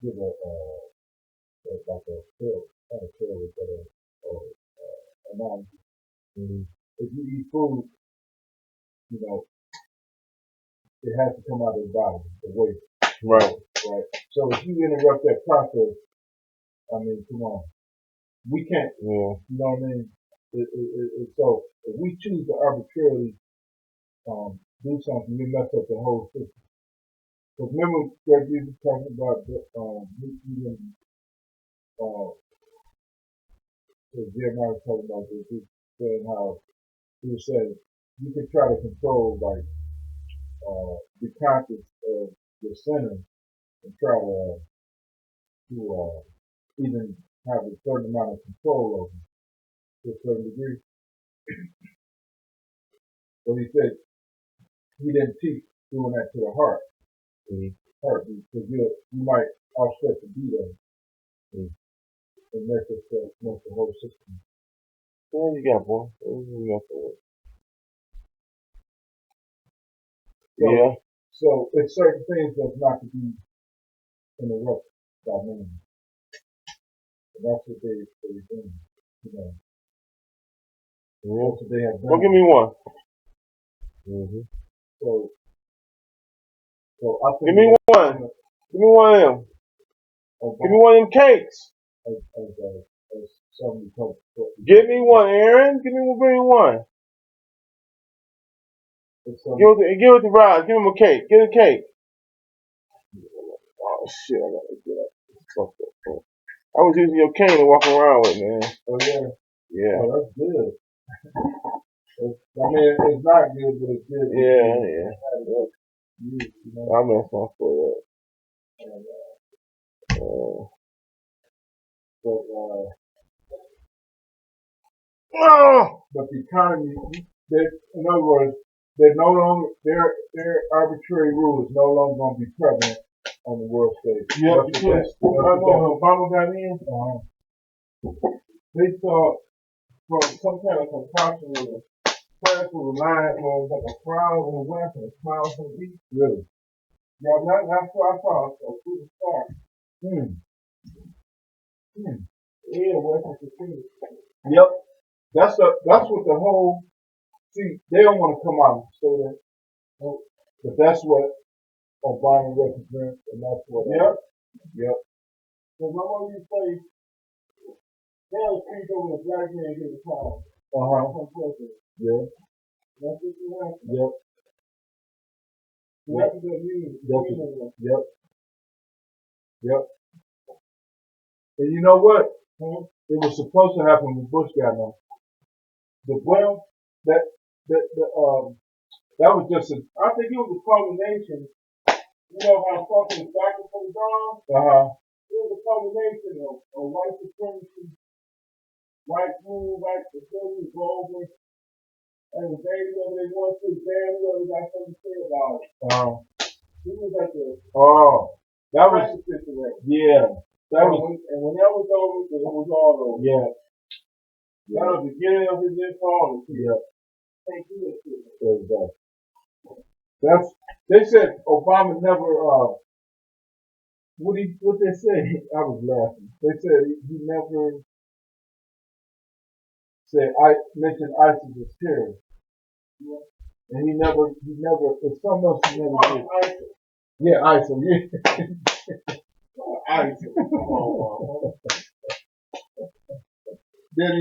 give a like a pill, not a pill, but analogy. If you eat food, it has to come out of the body, the waste. Right. So if you interrupt that process, I mean, come on. We can't, you know what I mean? So if we choose to arbitrarily do something, we mess up the whole system. Because remember that we were talking about Jeremiah was talking about this, he was saying how he said you can try to control, like, be conscious of your sinner and try to even have a certain amount of control over them to a certain degree. But he said he didn't teach doing that to the heart. Heart, because you might offset the beat of it. and make the whole system. There you go, boy. Yeah. So it's certain things that's not to be interrupted by man. And that's what they're doing. You know. Yeah. That's what they have done. Well, give me one. Mm-hmm. So I think give me one. Give me one of them. Give me one of them cakes. Give me one, Aaron. Give me one. Give it to Rod. Give him a cake. Get a cake. Oh shit! I gotta get up. I was using your cane to walk around with, man. Oh yeah. Yeah. Oh, that's good. I mean, it's not good, but it's good. Yeah. You know? I messed my foot up. But the economy, in other words, they're no longer their arbitrary rule is no longer going to be prevalent on the world stage. Yeah, because I know when Obama got in, they thought from some kind of concoction with a class with a line, like a frown on the west and a smile on the east. Really? Yeah, that's what I thought. So through the start. Yeah, Western Virginia. Yep. That's what the whole. See, they don't want to come out and say that, but that's what Obama represents, and that's what. Yep. So why don't you say they'll speak over the black man and get the power? Yeah. That's what you want. Yep. That's what that means. Yep. And you know what? It was supposed to happen when Bush got on. That was just I think it was a culmination. You know how fucking back from the dawn? It was a culmination of white supremacy, white rule, white facilities, over, and the baby whether they want to, damn whoever got something to say about it. It was like that was situation. Yeah. And when that was over, it was all over. Yeah. That was the beginning of his fall. Yeah. Can't do that shit. Exactly. They said Obama never what they say, I was laughing. They said he never mentioned ISIS as terrorist. Yeah. And he never it's something else he never did. ISIS. Yeah, ISIS, yeah. ISIS. Then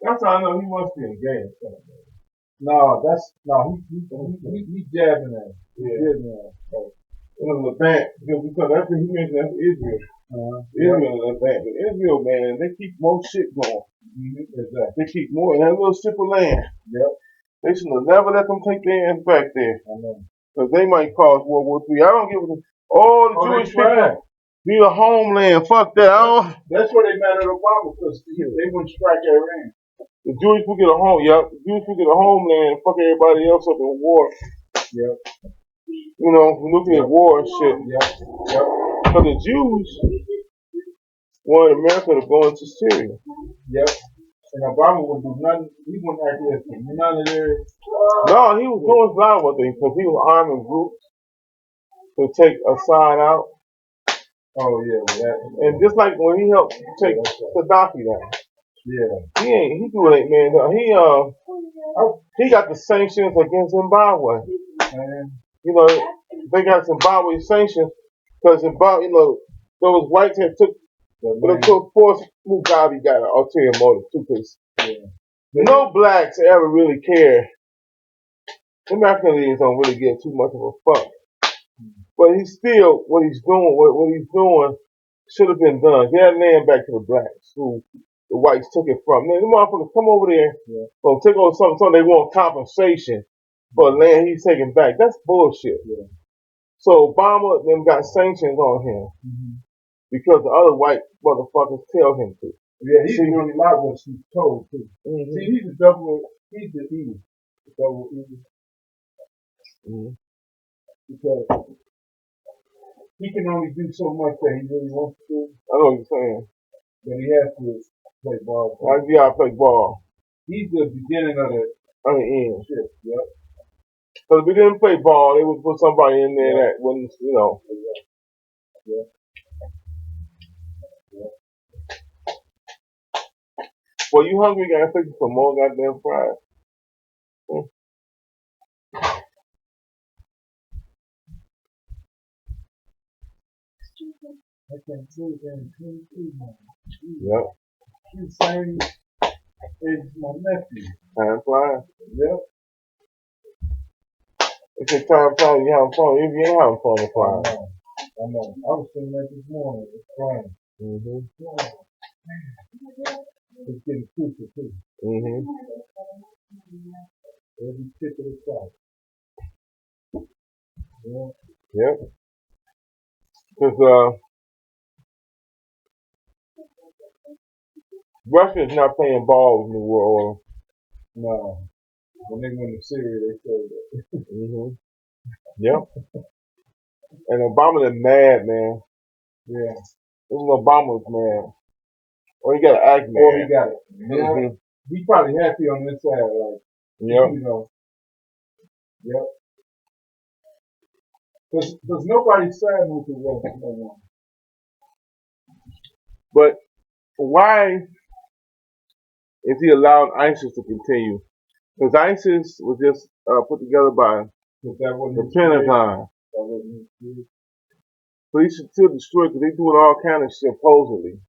that's how I know he must be engaged. He jabbing at him. Yeah. It was Levant, because that's what he mentioned, that's Israel. Israel is Levant. But Israel, man, they keep more shit going. Exactly. They keep more in that little strip of land. Yep. They should have never let them take their ass back there. I know. Because they might cause World War III. I don't give a the Jewish people need a homeland. Fuck that. That's where they mad at Obama, because they wouldn't strike Iran. The Jewish people get a home. Yep. The Jewish people get a homeland. Fuck everybody else up in war. Yep. You know, nuclear war and shit. Yep. Because the Jews wanted America to go into Syria. Yep. And Obama would do nothing. He wouldn't act like none of their. No, he was doing a lot of things because he was arming groups to take Assad out. Oh yeah, and just like when he helped take Gaddafi down. Yeah. He do it, man. He got the sanctions against Zimbabwe. You know, they got Zimbabwe sanctions because Zimbabwe, you know, those whites had took. But of course, Mugabe got an ulterior motive too, because no blacks ever really care. Them African leaders don't really give too much of a fuck. But he's still what he's doing should have been done. Get that land back to the blacks who the whites took it from. Man, the motherfuckers come over there, take over something they want compensation for the land he's taking back. That's bullshit. Yeah. So Obama them got sanctions on him because the other white motherfuckers tell him to. Yeah, he's doing a lot of what he's told too. See, he's the evil. The double evil. Because he can only do so much that he really wants to do. I know what you're saying. but he has to play ball. Like you gotta play ball. He's the beginning of the end. shit. Yep. Because if we didn't play ball, they would put somebody in there that wouldn't, Yeah. Well, you hungry? You gotta take you some more goddamn fries. I can't see that 22 now. Yep. He's the same age as my nephew. Time flies. Yep. It's a time flies. You having fun. If you ain't having fun, it's fine. I know. I was thinking that this morning. It's fine. It's getting closer too. Every tick of the clock. Yeah. Yep. Because Russia is not playing ball with New World Order. No. When they win the series, they say that. Yep. And Obama is mad, man. Yeah. Even Obama's mad. Or he got to act mad. Or he got it. Yeah. He's probably happy on this side, like, you know. Yep. Because nobody's siding with the West no more. But why is he allowing ISIS to continue? Because ISIS was just put together by the Pentagon. So he should still destroy it because they doing all kind of shit, supposedly.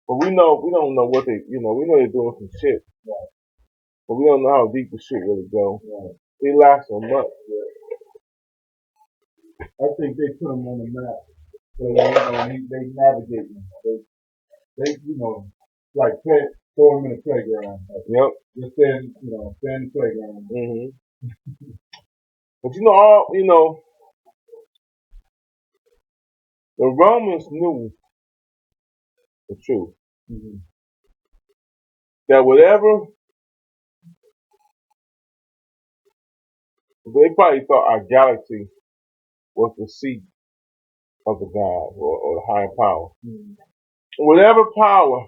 But we don't know what they, we know they're doing some shit. Right. But we don't know how deep the shit really go. Right. They lie so much. I think they put them on the map. So they navigate them. They like throw them in the playground. Yep. Just stay in the playground. But the Romans knew the truth. That whatever, they probably thought our galaxy was the seat of the God or the higher power. Whatever power,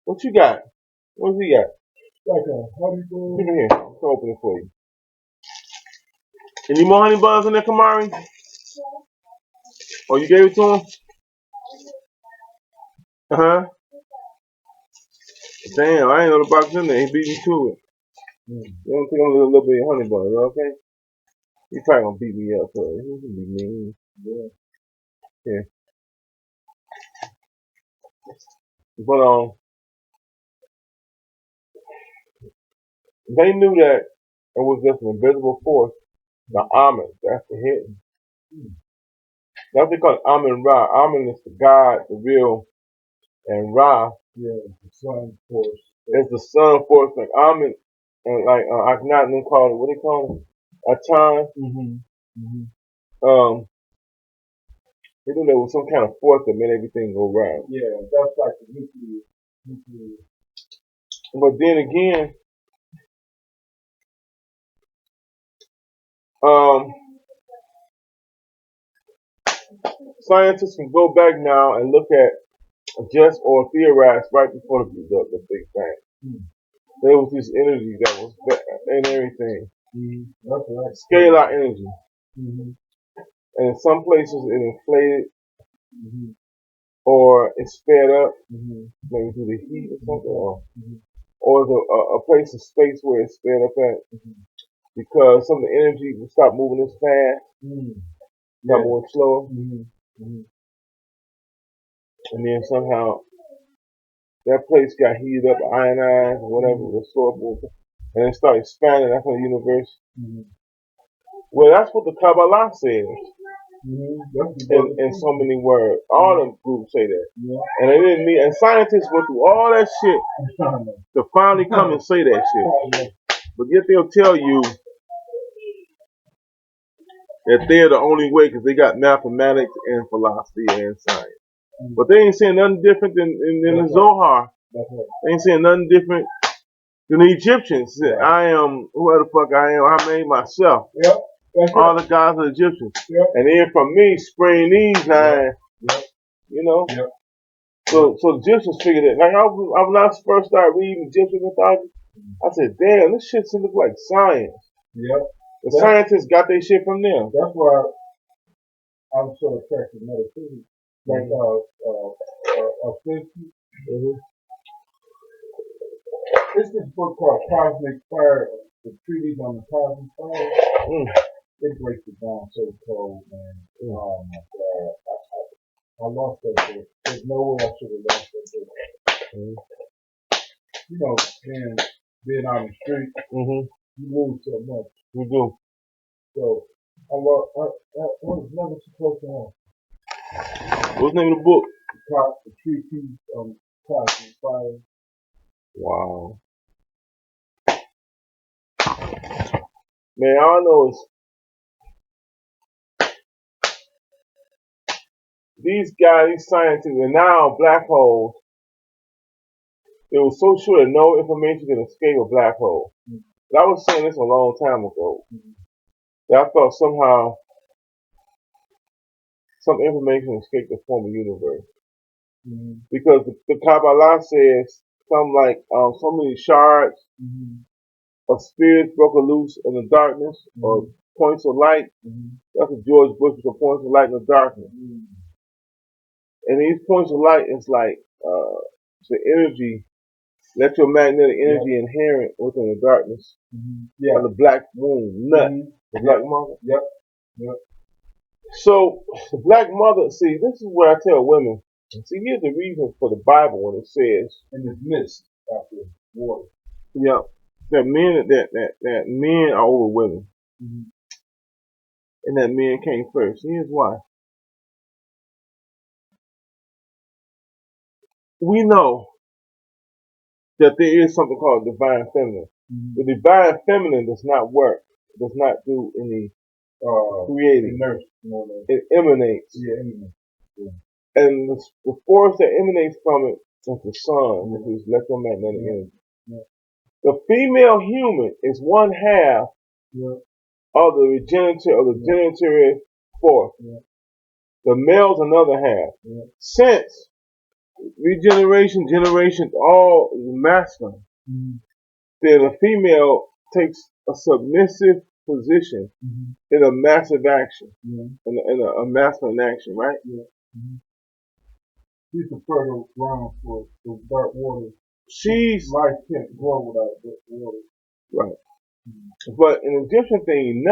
what you got? What he got? Like a honey bun. Give it here. I'll open it for you. Any more honey buns in there, Kamari? Oh, you gave it to him? Damn, I ain't know the box in there. He beat me to it. You don't think I'm a little bit of honey buns, okay? He probably gonna beat me up, so he can be mean. Yeah. But they knew that it was just an invisible force. The Amen, that's the hidden. That's what they call it, Amen Ra. Amen is the God, the real, and Ra, the sun force. It's the sun force, like Amen, and like Akhenaten call it. What do they call it? Atan. They knew there was some kind of force that made everything go round. Yeah, that's like the nuclear. But then again, scientists can go back now and look at just or theorize right before the Big Bang. There was this energy that was in everything. That's right. Scalar energy. And in some places it inflated or it sped up, maybe through the heat or something, or a place in space where it sped up at, because some of the energy would stop moving as fast, stop moving slower, and then somehow that place got heated up, ionized, or whatever, and it started expanding. That's how the universe. Well, that's what the Kabbalah says. In so many words. All them groups say that. And they didn't need, and scientists went through all that shit to finally come and say that shit. But yet they'll tell you that they're the only way because they got mathematics and philosophy and science. But they ain't saying nothing different than the Zohar. They ain't saying nothing different than the Egyptians. I am whoever the fuck I am. I made myself. All the gods are Egyptians. And then from me spring these nine, So the Egyptians figured it. Like when I first started reading Egyptian mythology, I said, damn, this shit seems like science. Yep. The scientists got their shit from them. That's why I'm so attracted to metaphysics. Like it's this book called Cosmic Fire, the Treatise on the Cosmic Fire. It breaks it down so cold, man. Oh my God. I lost that book. There's no way I should have lost that book. You know, being on the street, you lose so much. You do. So I was never supposed to have. What's the name of the book? The Treatise on Cosmic Fire. Wow. Man, all I know is these guys, these scientists, are now black holes. They were so sure that no information can escape a black hole. But I was saying this a long time ago. That I thought somehow some information escaped the former universe. Because the Kabbalah says something like so many shards of spirits broke loose in the darkness, or points of light. That's what George Bush was, points of light in the darkness. And these points of light is like the energy, electromagnetic energy inherent within the darkness. Of the black womb, nut, the black mother. Yep. So the black mother, see, this is what I tell women. See, here's the reason for the Bible when it says in this mist after water. Yeah, that men are over women, and that men came first. Here's why. We know that there is something called divine feminine. The divine feminine does not work, does not do any creating. It emanates. And the force that emanates from it is the sun, which is electromagnetic energy. The female human is one half of the regenerative force. The male's another half. Since generation, all masculine, then the female takes a submissive position in a massive action, in a masculine action, right? She's the fertile ground for dark water. Life can't grow without dark water. Right. But in the Egyptian thing,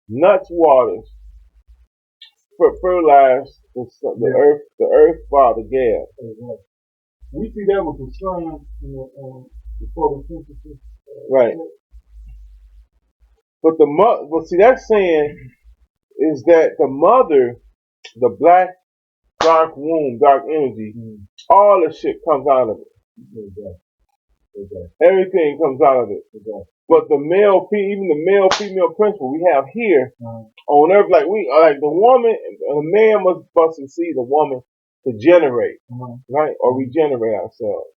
nuts waters fertilize the earth father Gad. We see that with the sun in the photosynthesis. Right. But see, that's saying is that the mother, the black dark womb, dark energy, all the shit comes out of it. Everything comes out of it. But the male, even the male female principle we have here on earth, like the woman, a man must bust and see the woman to generate, right, or regenerate ourselves,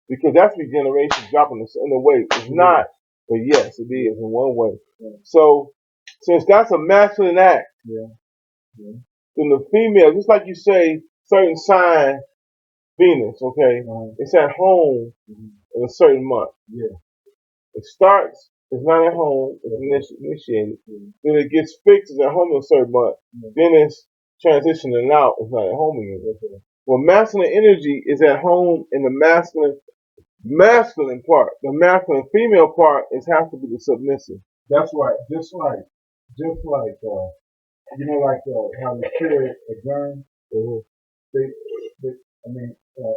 because that's regeneration, dropping us in a way. It's not, but yes, it is in one way. So since that's a masculine act, then the female, just like you say, certain sign, Venus, okay, it's at home in a certain month. It starts, it's not at home, it's initiated. Then it gets fixed, it's at home in a certain month. Then it's transitioning out, it's not at home again. Well, masculine energy is at home in the masculine part. The masculine female part has to be the submissive. That's right. Just like you know, like how the spirit adjourns.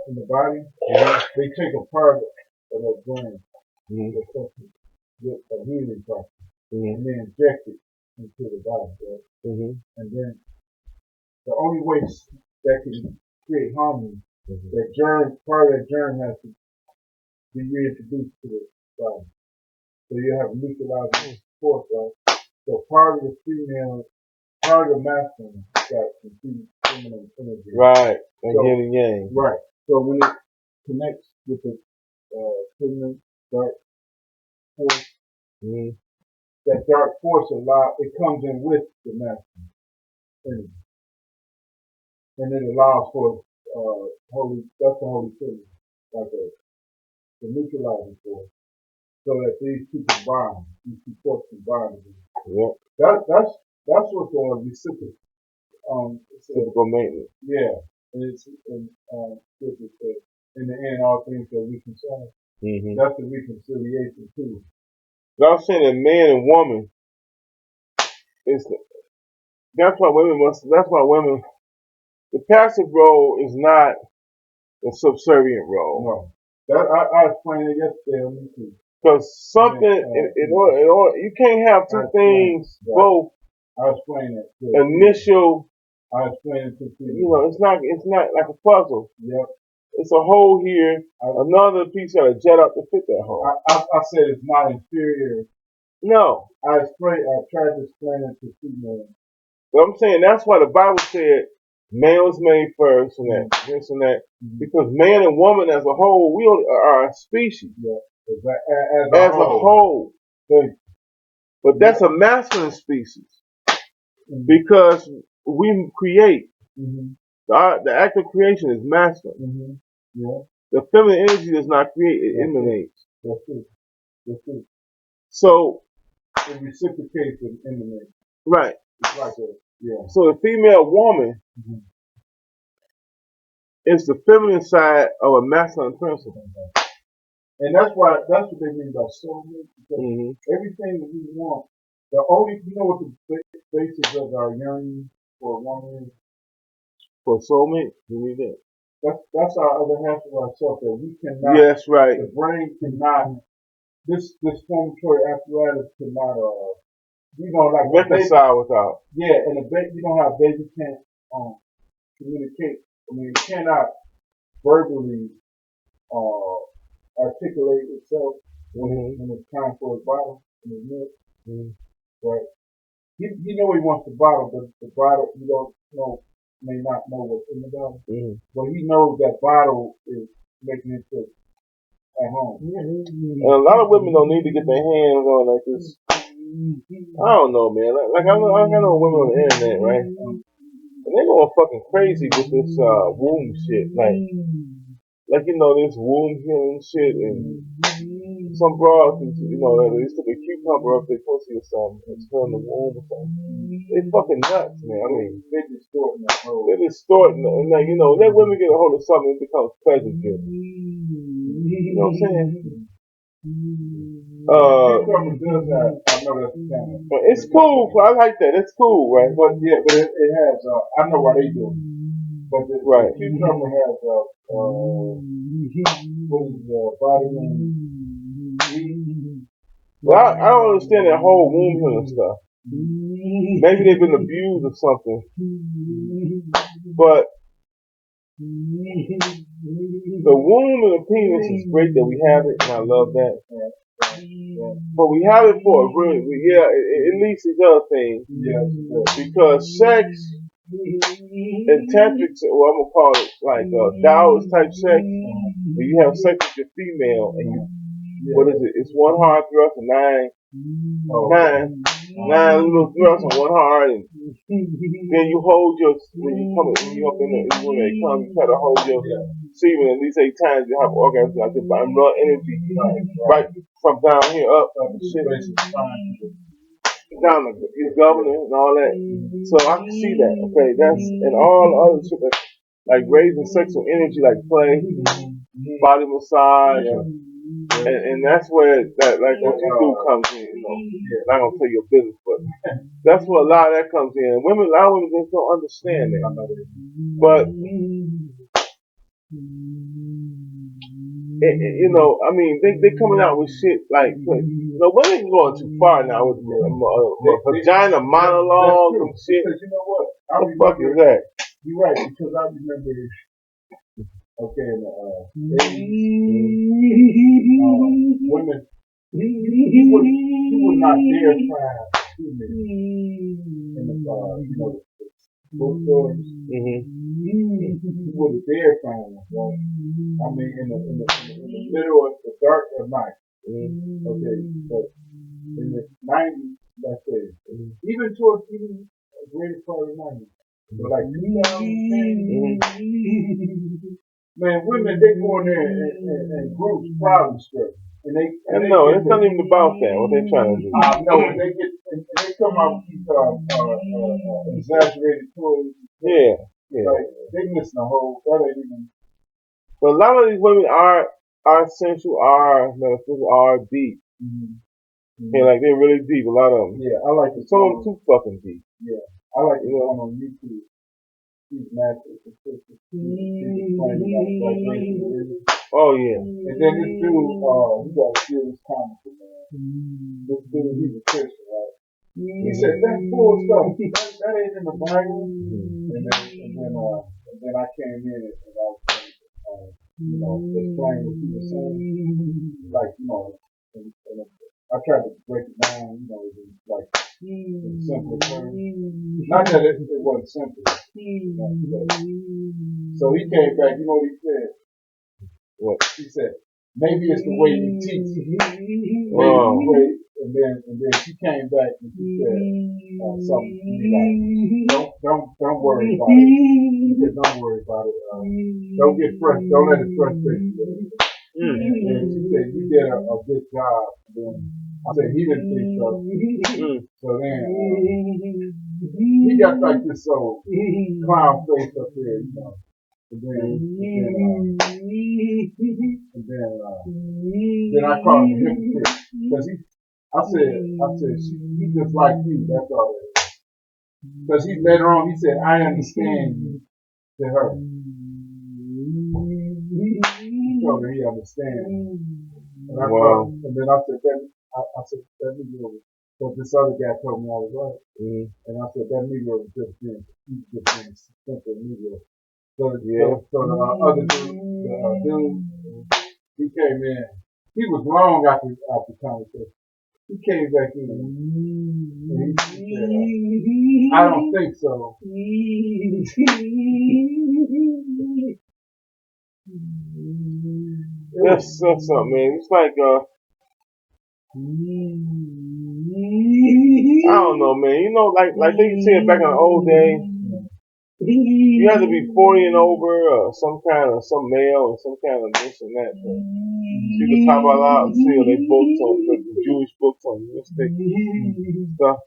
In the body, they take a part of that brain, with a healing process, and they inject it into the body, and then the only way that can create harmony, that part of that germ has to be reintroduced to the body. So you have neutralizing force, right? So part of the female, part of the masculine got some feminine energy. Right, and yin and yang. Right. So when it connects with the feminine dark force, that dark force it comes in with the masculine energy. And it allows for that's the Holy Trinity, like the neutralizing force, so that these two can bond, these two forces can bond together. Yeah. That's what the Typical maintenance. yeah, and it's scripture says, in the end, all things shall reconcile. Mm-hmm. That's the reconciliation too. But I'm saying that man and woman is that's why women the passive role is not the subservient role. No, that I explained it yesterday on YouTube. Because something in order you can't have two things both. I explained that too. Initial. I explained it to you. You know, it's not like a puzzle. Yep. It's a hole here. Another piece got to jet up to fit that hole. I said it's not inferior. No. I tried to explain it to female. But I'm saying that's why the Bible said man was made first and that, this and that. Because man and woman as a whole, we are a species. Yeah. As a whole. But that's a masculine species. Because we create. The act of creation is masculine. Yeah. The feminine energy does not create, it emanates. That's it. That's it. So it reciprocates and emanates. Right. It's like So the female woman is the feminine side of a masculine principle. And that's what they mean by soulmate. Because everything that we want, you know what the basis of our yearning for a woman is? For soulmate? You need that. That's our other half of ourselves that we cannot. Yes, right. The brain cannot. This formatory apparatus cannot. Like reconcile without. Yeah, and a baby, you know how a baby can't communicate. I mean, it cannot verbally articulate itself when it's time for his bottle in his milk. Right? He know he wants the bottle, but the bottle you don't know may not know what's in the bottle. But he knows that bottle is making it to at home. And a lot of women don't need to get their hands on like this. I don't know, man. Like I know women on the internet, right? And they going fucking crazy with this womb shit. Like you know, this womb healing shit, and some bras, you know, they took a cucumber up their pussy or something, and filling the womb or something. They fucking nuts, man. I mean, they're distorting that whole. They're distorting, and like you know, let women get a hold of something, it becomes pleasure driven. You know what I'm saying? It's cool. I like that. It's cool, right? But yeah, but it has. I know why they do it. But the cucumber has what is vitamin E. Well, I don't understand that whole womb healing stuff. Maybe they've been abused or something. But the womb and the penis is great that we have it, and I love that. But we have it for a really, it leads to other things. Because sex and tantric, well, I'm gonna call it like Taoist type sex, where you have sex with your female, and what is it? It's one hard thrust and nine little thrusts on one hard, and then you hold when you up in the when they come, you try to hold your semen at least 8 times. You have orgasms like this, but I'm raw energy right from down here up shit. Down the governor and all that. So I can see that. Okay, that's and all the other shit that like raising sexual energy, like play, body massage, and that's where that like what you do comes in. You know, I'm not gonna tell your business, but that's where a lot of that comes in. A lot of women just don't understand that. But you know, I mean, they coming out with shit like, you know, women going too far now with vagina monologue and shit. Because you know what? What the fuck is that? You're right, because I remember, in the 80s, women, you would not dare try female in the bookstores. You wouldn't dare find one, right? I mean, in the middle of the dark of night. Okay, but in the 90s, let's say, even towards a greater part of the 90s, But like 2010, man, women, they go in there and groups problem strip. And they no, it's not even about that. What they trying to do? No, they get and they come out with these exaggerated stories. Yeah. Like they missing a whole. That ain't even. But a lot of these women are sensual, are metaphysical, are deep. Yeah, like they're really deep. A lot of them. Yeah, I like some of them too fucking deep. Yeah, I like the one on YouTube. He's natural. Oh yeah. And then this dude, we got to steal this comic, man. This dude, he's a Christian, right? He said that's full stuff. That ain't in the Bible. And then I came in and I was explain what he was saying. Like, and I tried to break it down, like in simple terms. Not that it wasn't simple. So he came back, you know what he said? What? He said, maybe it's the way you teach. And then she came back and she said something to me like, don't worry about it. She said, don't worry about it. Don't get frustrated. Don't let it frustrate you. And she said, you did a good job. And then I said, he didn't think so. So then he got like this old clown face up there, And then I called him a hypocrite because I said, he just like you. That's all. Because later on he said, I understand you to her. He told her he understands. And I called, and then I said, that Negro. But this other guy told me I was right. And I said, that Negro was just being simple Negro. So the other dude, he came in. He was long after conversation. He came back in and he said, I don't think so. That's something, man. It's like I don't know, man. Like they used to say it back in the old days. You have to be 40 and over, or some male, or some kind of this and that. You can talk about a lot and see they books on the Jewish books on mystic stuff.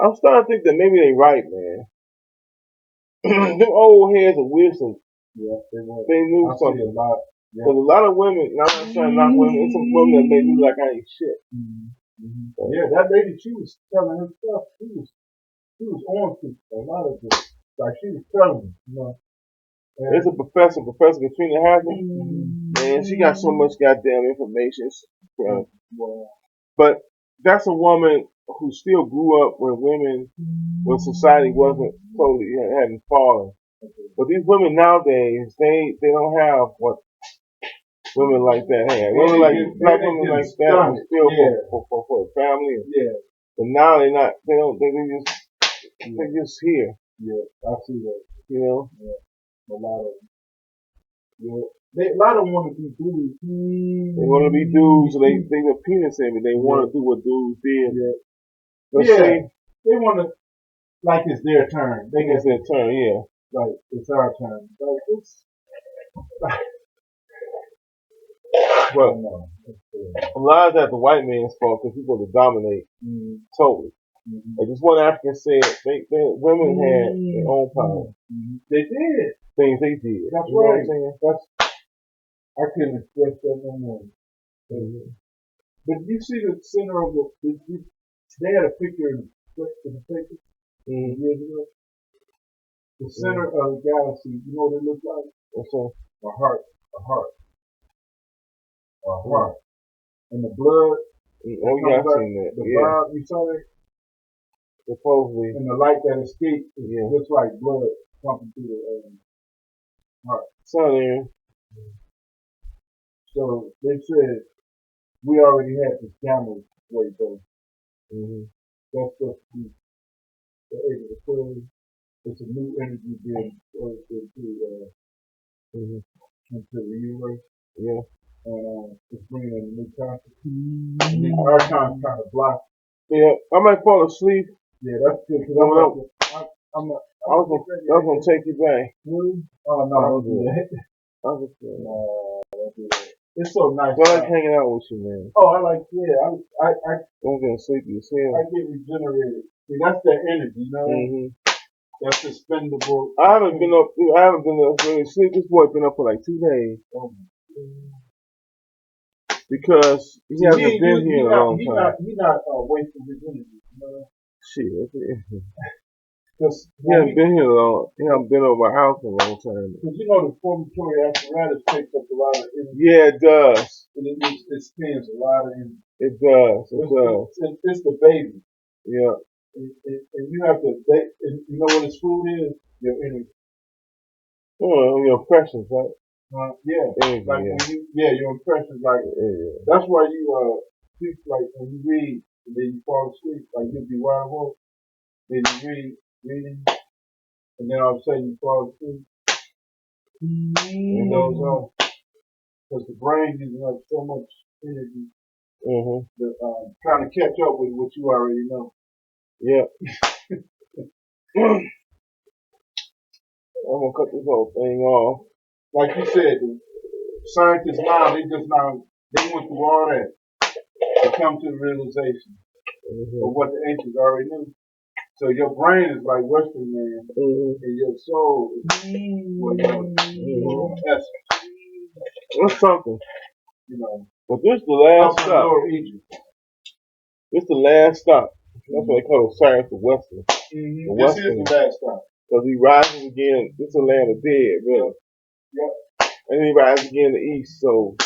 I'm starting to think that maybe they right, man. Them old heads of wisdom, they knew something about. Because a lot of women, and I'm not trying to knock women, it's some women that made me like I ain't shit. Yeah, that lady, she was telling her stuff. She was on to a lot of this. Like she was telling me, There's a professor Katrina Hackett, and she got so much goddamn information. But that's a woman who still grew up when society wasn't totally hadn't fallen. But these women nowadays, they don't have what women like that have. Women like black women like that are still for the family. But now they're not. They're just here. Yeah, I see that. A lot of them want to be dudes. They want to be dudes, so they a penis in it. They want to do what dudes did. But they want to, like it's their turn. They it's their turn, Like it's our turn. Like it's. Well, a lot of that the white man's fault because he was to dominate totally. Like this one African said, women had their own power. They did things they did. That's you right. Know what I'm saying? I couldn't express that no more. But you see the center of they had a picture in the paper years ago. The center of the galaxy, you know what it looks like? What's that? A heart. And the blood. Oh yeah, I've seen that. The vibe, you saw that? Supposedly. And the light that escaped looks like blood pumping through the heart. So they said we already had this gamma wave though. That's supposed to be able to pull. It's a new energy being into the universe. Yeah. And it's bringing in a new consciousness. Our time's kind of blocked. Yeah, I might fall asleep. Yeah, that's good because I'm not I was gonna take you back. Really? Oh no, don't do that. I was just Don't do that. It's so nice. I like hanging out with you, man. Oh, I like, yeah. I Don't get sleepy as I hell. get regenerated. See, that's that energy, you know? Mm-hmm. That's expendable. I haven't been up really sleep. This boy been up for like 2 days. Oh, Because he hasn't been here in a long time. He's not wasting his energy, you know? Shit. Because He hasn't been here long. He hasn't been over my house in a long time. Because you know the formatory apparatus takes up a lot of energy. Yeah, it does. And it spends a lot of energy. It does. It does. It's the baby. Yeah. And you have to, you know what his food is? Your energy. Oh, your impressions, right? Yeah. Energy, like yeah. when your impressions, like, Yeah. that's why you, sleep, like when you read and then you fall asleep, like you'll be wide awake, then you reading, and then all of a sudden you fall asleep. And goes on. Because the brain uses up so much energy to trying to catch up with what you already know. Yeah. I'm gonna cut this whole thing off. Like you said, the scientists now, they went through all that to come to the realization of what the ancients already knew. So your brain is like Western man, and your soul is what your essence. That's something. You know. But this is the last stop. Egypt. This is the last stop. That's what they call Osiris the Western. The Western. This is the last stop. Because he rises again. This is the land of dead, really. Yep. And he rises again in the east. So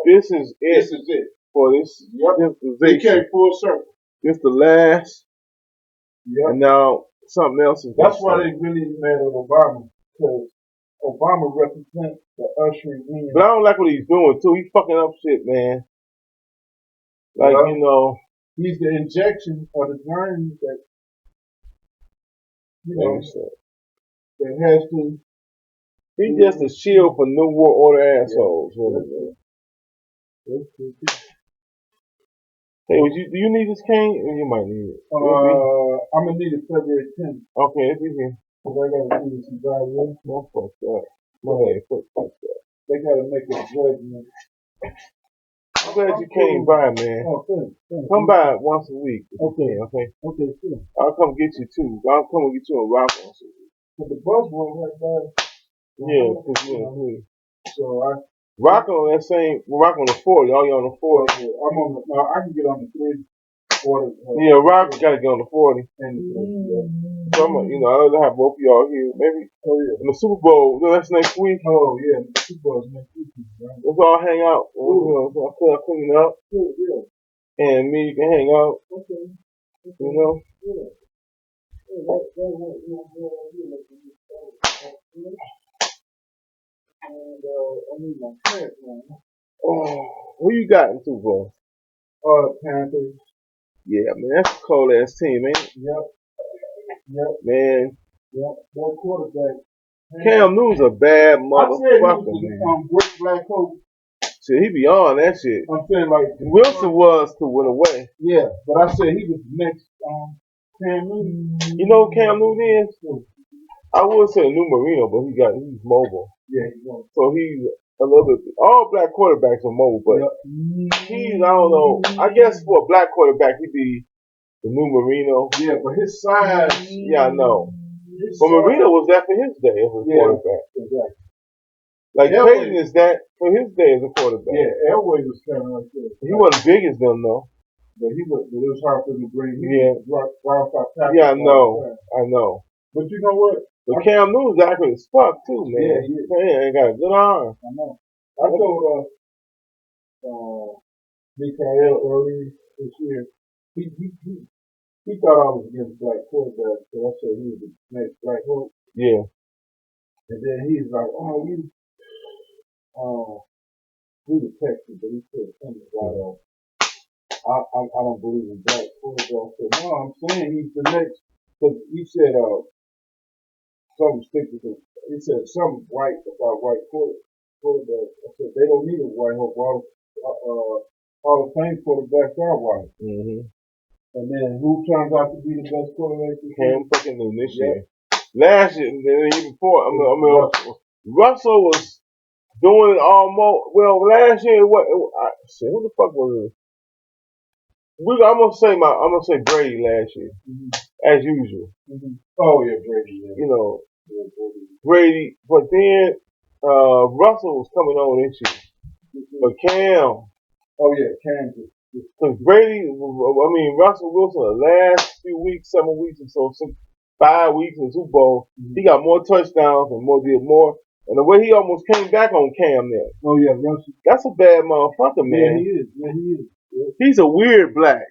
this is it. This is it. For this dispensation. They came full circle. This the last. Yep. And now something else is. That's why they really mad at Obama. Because Obama represents the ushering in. But I don't like what he's doing too. He's fucking up shit, man. Like, you know. He's the injection of the brain that, you know, that has to. He's just a shield for New World Order assholes. Really. Hey, do you need this cane? Or you might need it. I'm gonna need it February 10th. Okay, it'll be here. Cause I gotta do some driving. No, fuck that. Fuck that. They gotta make a judgment. I'm glad you came by, man. Oh, thanks. Come by once a week. Okay. Okay, sure. I'll come get you too. I'll come and get you a rock once a week. But the bus went right by. Yeah, because you're in free. So I rock on that same. Rock on the 40. All you on the 40. Yeah, I'm on the. No, I can get on the 3, 40. Yeah, rock gotta get on the 40. And So I'm, you know, I don't have both of y'all here. Maybe in the Super Bowl. That's next week. Oh yeah, the Super Bowl is next week. Right? Let's all hang out. You know, so I'll clean up. Yeah. And me, you can hang out. Okay. You know. Yeah. And I need my pants, man. Oh, who you got into, bro? Panthers. Yeah, man, that's a cold ass team, man. Yep. Man. Yep. That quarterback. Cam Newton's a bad motherfucker, man. Great black coach. Shit, he be on that shit. I'm saying like Wilson was to win away. Yeah, but I said he was next. Cam Newton. You know who Cam Newton is? I would say New Marino, but he's mobile. Yeah, he's mobile. So he's a little bit. All black quarterbacks are mobile, but he's, I don't know. I guess for a black quarterback, he'd be the New Marino. Yeah, but his size. Yeah, I know. But Marino was that for his day as a quarterback. Exactly. Like Peyton is that for his day as a quarterback. Yeah, Elway was kind of like that. He wasn't big as them though. But it was hard for him to bring him. Yeah, I know. But you know what? But Cam Newton's accurate as fuck too, man. Yeah. Man, he got a good arm. I know. I told Mikael earlier this year, he thought I was against black quarterbacks, so I said he was the next black hope. Yeah. And then he's like, oh, we the Texans, but he said something about I don't believe in black quarterbacks. I said, no, I'm saying he's the next, because he said something sticky. He said something white about white quarterbacks. I said they don't need a white hope. All the Fame quarterbacks are white. Mm-hmm. And then who turns out to be the best quarterback? Cam fucking Newton this year. Last year, the year before, Russell was doing it almost. Well, last year, shit, who the fuck was it? I'm gonna say Brady last year, as usual. Oh yeah, Brady. Yeah. You know, Brady. But then Russell was coming on this year. But Cam. Oh yeah, Cam. Because Russell Wilson, the last few weeks, 7 weeks or so, 5 weeks in the Super Bowl, he got more touchdowns and did more. And the way he almost came back on Cam there. Oh yeah, Russell. That's a bad motherfucker, man. Yeah, he is. Yeah, he is. Yeah. He's a weird black.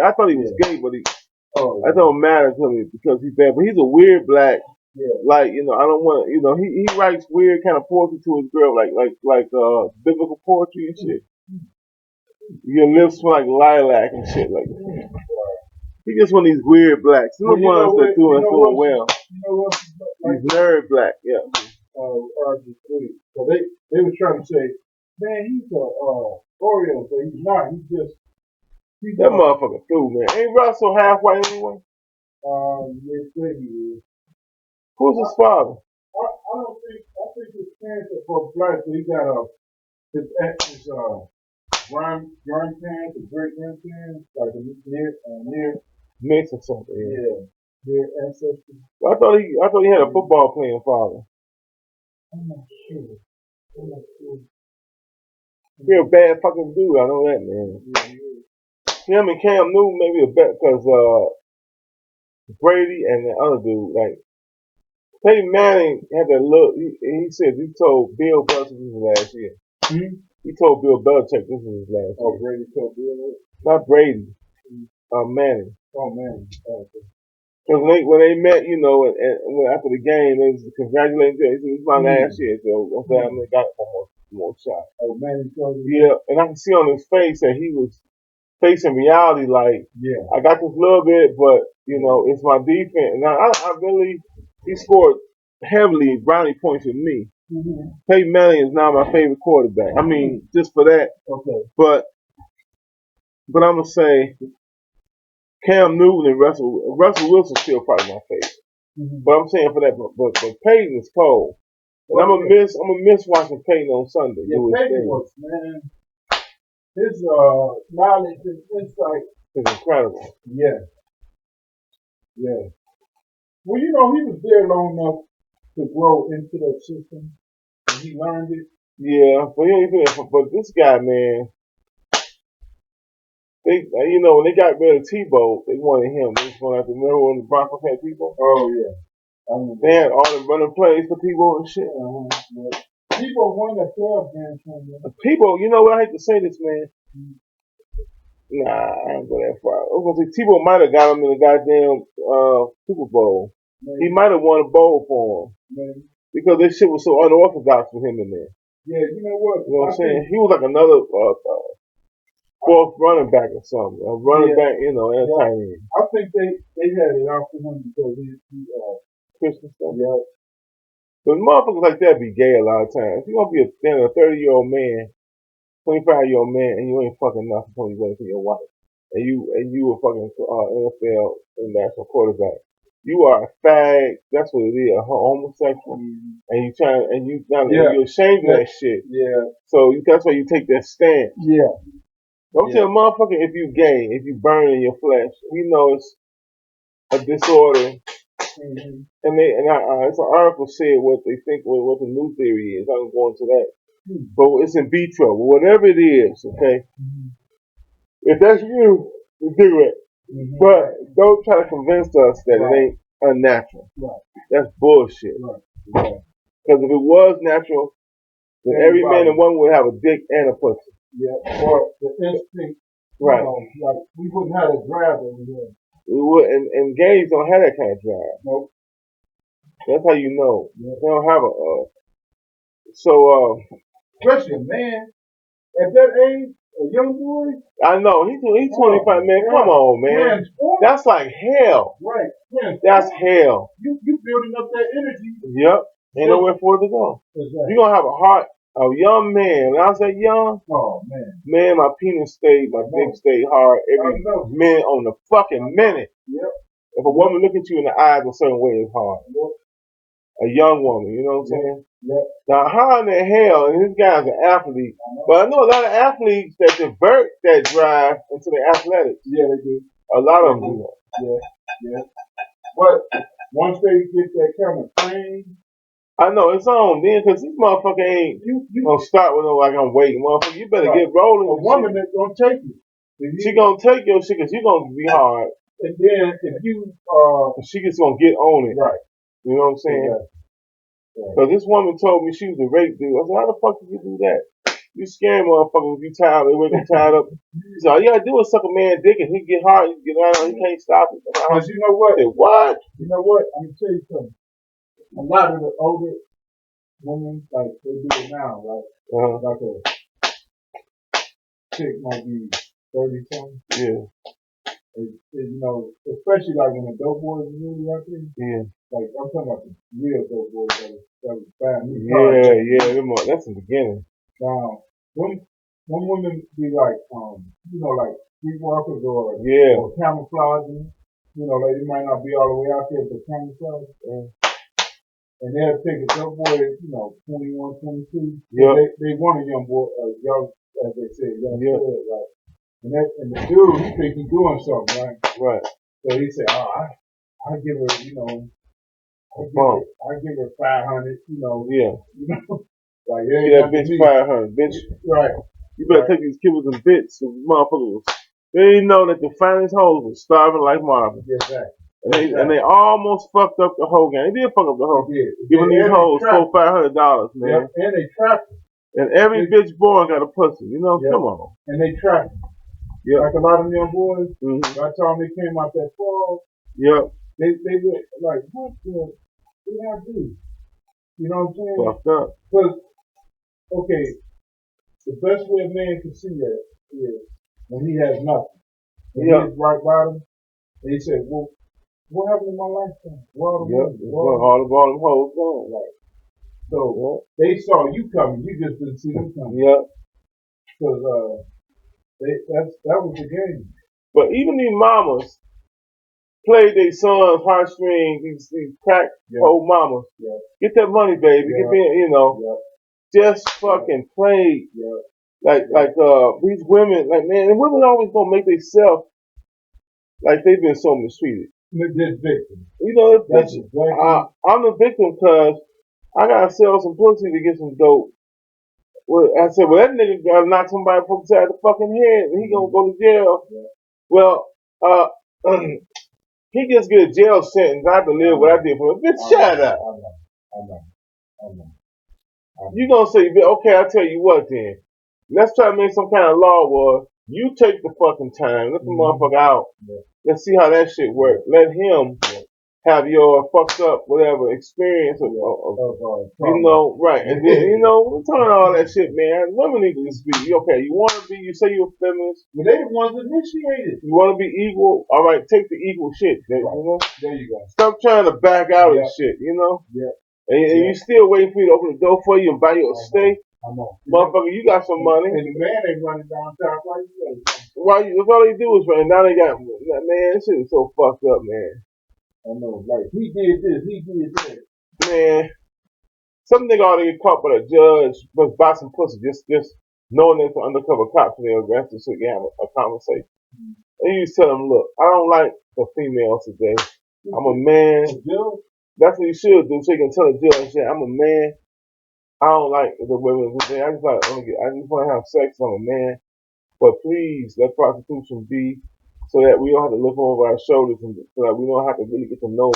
I thought he was gay, but that don't matter to me because he's bad. But he's a weird black. Yeah. Like, I don't want to, he writes weird kind of poetry to his girl, like biblical poetry and shit. Your lips smell like lilac and shit like that. He just one of these weird blacks. The ones that doing so well. You know what? He's nerd black, yeah. So they was trying to say, man, he's a Oreo, but he's not. That motherfucker through, man. Ain't Russell half white anyway? They say he is. Who's his father? I think his parents are both black, but he got his grandparents, his great grandparents, like near Mix or something. Yeah, near ancestors. I thought he had a football playing father. I'm not sure. He a bad fucking dude. I know that, man. Yeah, him and Cam Newton maybe a bet because Brady and the other dude, like Peyton Manning had that look. He said he told Bill Belichick this was last year. He told Bill Belichick this was his last year. Oh, Brady told Bill? Not Brady. Manning. Oh, Manning. Oh, okay. Because when they met, and after the game, they was congratulating him. He said, "This is my last year, so I'm glad I got one more shot." Oh, Manning told him? Yeah, and I can see on his face that he was facing reality, like, I got this little bit, but it's my defense. And I really, he scored heavily brownie points with me. Peyton Manning is now my favorite quarterback. I mean, just for that. Okay. But I'm gonna say Cam Newton and Russell Wilson still probably my favorite. But I'm saying for that, but Peyton is cold. And I'm gonna miss watching Peyton on Sunday. Yeah, Peyton was, man. His knowledge and insight is incredible. Yeah. Yeah. Well, he was there long enough to grow into that system, and he learned it. Yeah, but this guy, man, when they got rid of Tebow, they wanted him. They just wanted to remember when the Broncos had Tebow. Oh yeah. They had all the running plays for Tebow and shit. Yeah. Tebow won that playoff game. Tebow, you know what? I hate to say this, man. Nah, I ain't go that far. I was gonna say Tebow might have got him in the goddamn Super Bowl. He might have won a bowl for him. Because this shit was so unorthodox with him in there. Yeah, you know what? You know what I'm saying? He was like another fourth running back or something. A running back, and a tight end. I think they had it out for him because he Christian stuff. Yeah. But motherfuckers like that be gay a lot of times. If you're gonna be a 30-year-old man, 25-year-old man, and you ain't fucking nothing before you wait for your wife, and you a fucking NFL national quarterback, you are a fag. That's what it is, a homosexual, and you're ashamed of that shit. Yeah. So that's why you take that stance. Yeah. Don't tell a motherfucker if you gay, if you burn in your flesh. We know it's a disorder. And it's an article said what they think, what the new theory is. I don't go into that. But it's in vitro. Whatever it is, okay? If that's you do it. But don't try to convince us that it ain't unnatural. That's bullshit. Because if it was natural, then every man and woman would have a dick and a pussy. Yeah, or the instinct. Right. Like we wouldn't have a drive over here. We would, and gays don't have that kind of drive. Nope. That's how you know. Yeah. They don't have especially a man at that age, a young boy. I know he's 25, man. Come on, man. That's like hell. Right. That's hell. You building up that energy. Yep. Ain't nowhere for it to go. Exactly. You're gonna have a heart. A young man. When I was that young, oh man, my penis stayed, my dick stayed hard every minute on the fucking minute. Yep. If a woman look at you in the eyes a certain way, it's hard. Yep. a young woman. You know what I'm saying? Yeah. Now, how in the hell? And this guy's an athlete, but I know a lot of athletes that divert that drive into the athletics. Yeah, they do. A lot of them do that. Yeah. But once they get that kind of trained, I know it's on then, cause this motherfucker ain't you gonna start with no like I'm waiting, motherfucker. You better get rolling. A woman that's gonna take you. She gonna take your shit, cause you gonna be hard. And then if you she just gonna get on it. Right. You know what I'm saying? Cause this woman told me she was a rape dude. I said, how the fuck did you do that? You scare motherfuckers if you tired, they wake up tied up. So all you gotta do is suck a man dick and he get hard, you get out, he can't stop it. Cause you know what? What? You know what? I'm gonna tell you something. A lot of the older women, like they do it now, right? Like a chick might be 30 something. Yeah. You know, especially like when the dope boys are really out there. Yeah. Like I'm talking about the real dope boys that was bad. Yeah, that's the beginning. Now, when women be like, you know, like streetwalkers or camouflaging, you know, like they might not be all the way out there, but camouflage. And they'll take a dope boy, you know, 21, 22. Yeah. They want a young boy, young, as they say, young kid, right? And the dude, he think he's doing something, right? Right. So he said, I give her, you know, I give her 500, you know. Yeah. You know, like that bitch 500, bitch. Right. You better take these kids with bits, so motherfuckers. They know that the finest hoes were starving like Marvin. Exactly. And they almost fucked up the whole game. They did fuck up the whole game. Giving these hoes $400-$500, man. Yep. And they trapped them. And every bitch born got a pussy. You know, come on. And they trapped them. Yeah. Like a lot of young boys, by the time they came out that fall, they were like, what did I do? You know what I'm saying? Fucked up. Because, okay, the best way a man can see that is when he has nothing. When he's right bottom, and he said, well, what happened in my lifetime? Where all the money? All the hoes gone. Right. So they saw you coming, you just didn't see them coming. Yeah. Because that was the game. But even these mamas played their sons heartstrings, these crack old mamas. Yeah. Get that money, baby. Get me, you know. Just fucking play. Like these women, like man, and women always gonna make themselves like they've been so mistreated. This victim. You know, I'm the victim because I gotta sell some pussy to get some dope. Well, I said, well, that nigga gotta knock somebody upside the fucking head, and he gonna go to jail. Well, he just get a jail sentence. I have to live what I did for him. Bitch, shut up. I know. You gonna say, okay, I'll tell you what then. Let's try to make some kind of law where you take the fucking time, let the motherfucker out. Let's see how that shit works. Let him have your fucked up whatever experience of you know, right. And then, you know, we're talking all that shit, man. Women need to speak. Okay, you wanna be, you say you're a feminist. Well, they the ones that initiated. You wanna be equal? Alright, take the equal shit. You know? There you go. Stop trying to back out of shit, you know? Yeah. And you still waiting for you to open the door for you and buy you a steak? I know. Motherfucker, you got some money. And the man ain't running downtown like you. That's all they do is run. Now they got, man, this shit is so fucked up, man. I know, like, he did this, he did that. Man, some nigga ought to get caught by a judge, but buy some pussy, just knowing there's some undercover cops and they're arrested so you can have a conversation. And you just tell them, look, I don't like the females today. I'm a man. That's what you should do, so you can tell the judge, I'm a man. I don't like the women today. I just want to have sex. I'm a man. But please, let prostitution be so that we don't have to look over our shoulders and so that we don't have to really get to know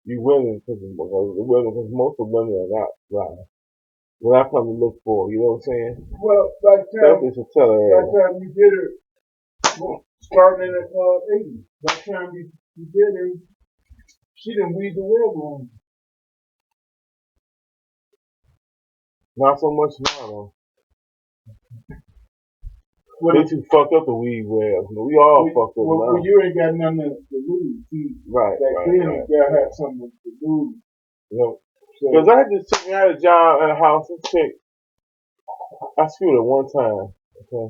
you women because most of the women are not right. What I come to look for, you know what I'm saying? Well, by the time you did her, starting in the 80s, by the time you did her, she done weed the web on. Not so much now, though. They too fucked up the weed wells. We all fucked up now. Well, you ain't got nothing to lose. Right. You gotta have something to lose. Because I had a job at a house and chick. I screwed her one time. Okay.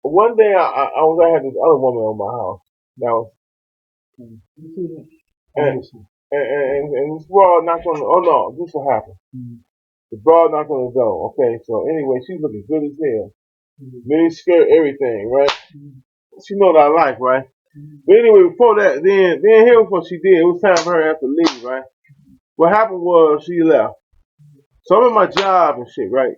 One day I had this other woman on my house. That was and this broad knocked on the, oh no, this will happen. The broad knocked on the door. Okay, so anyway, she's looking good as hell. Mini skirt, everything, right? She know what I like, right? But anyway, before that, then here's what she did. It was time for her to leave, right? What happened was she left. So I'm in my job and shit, right?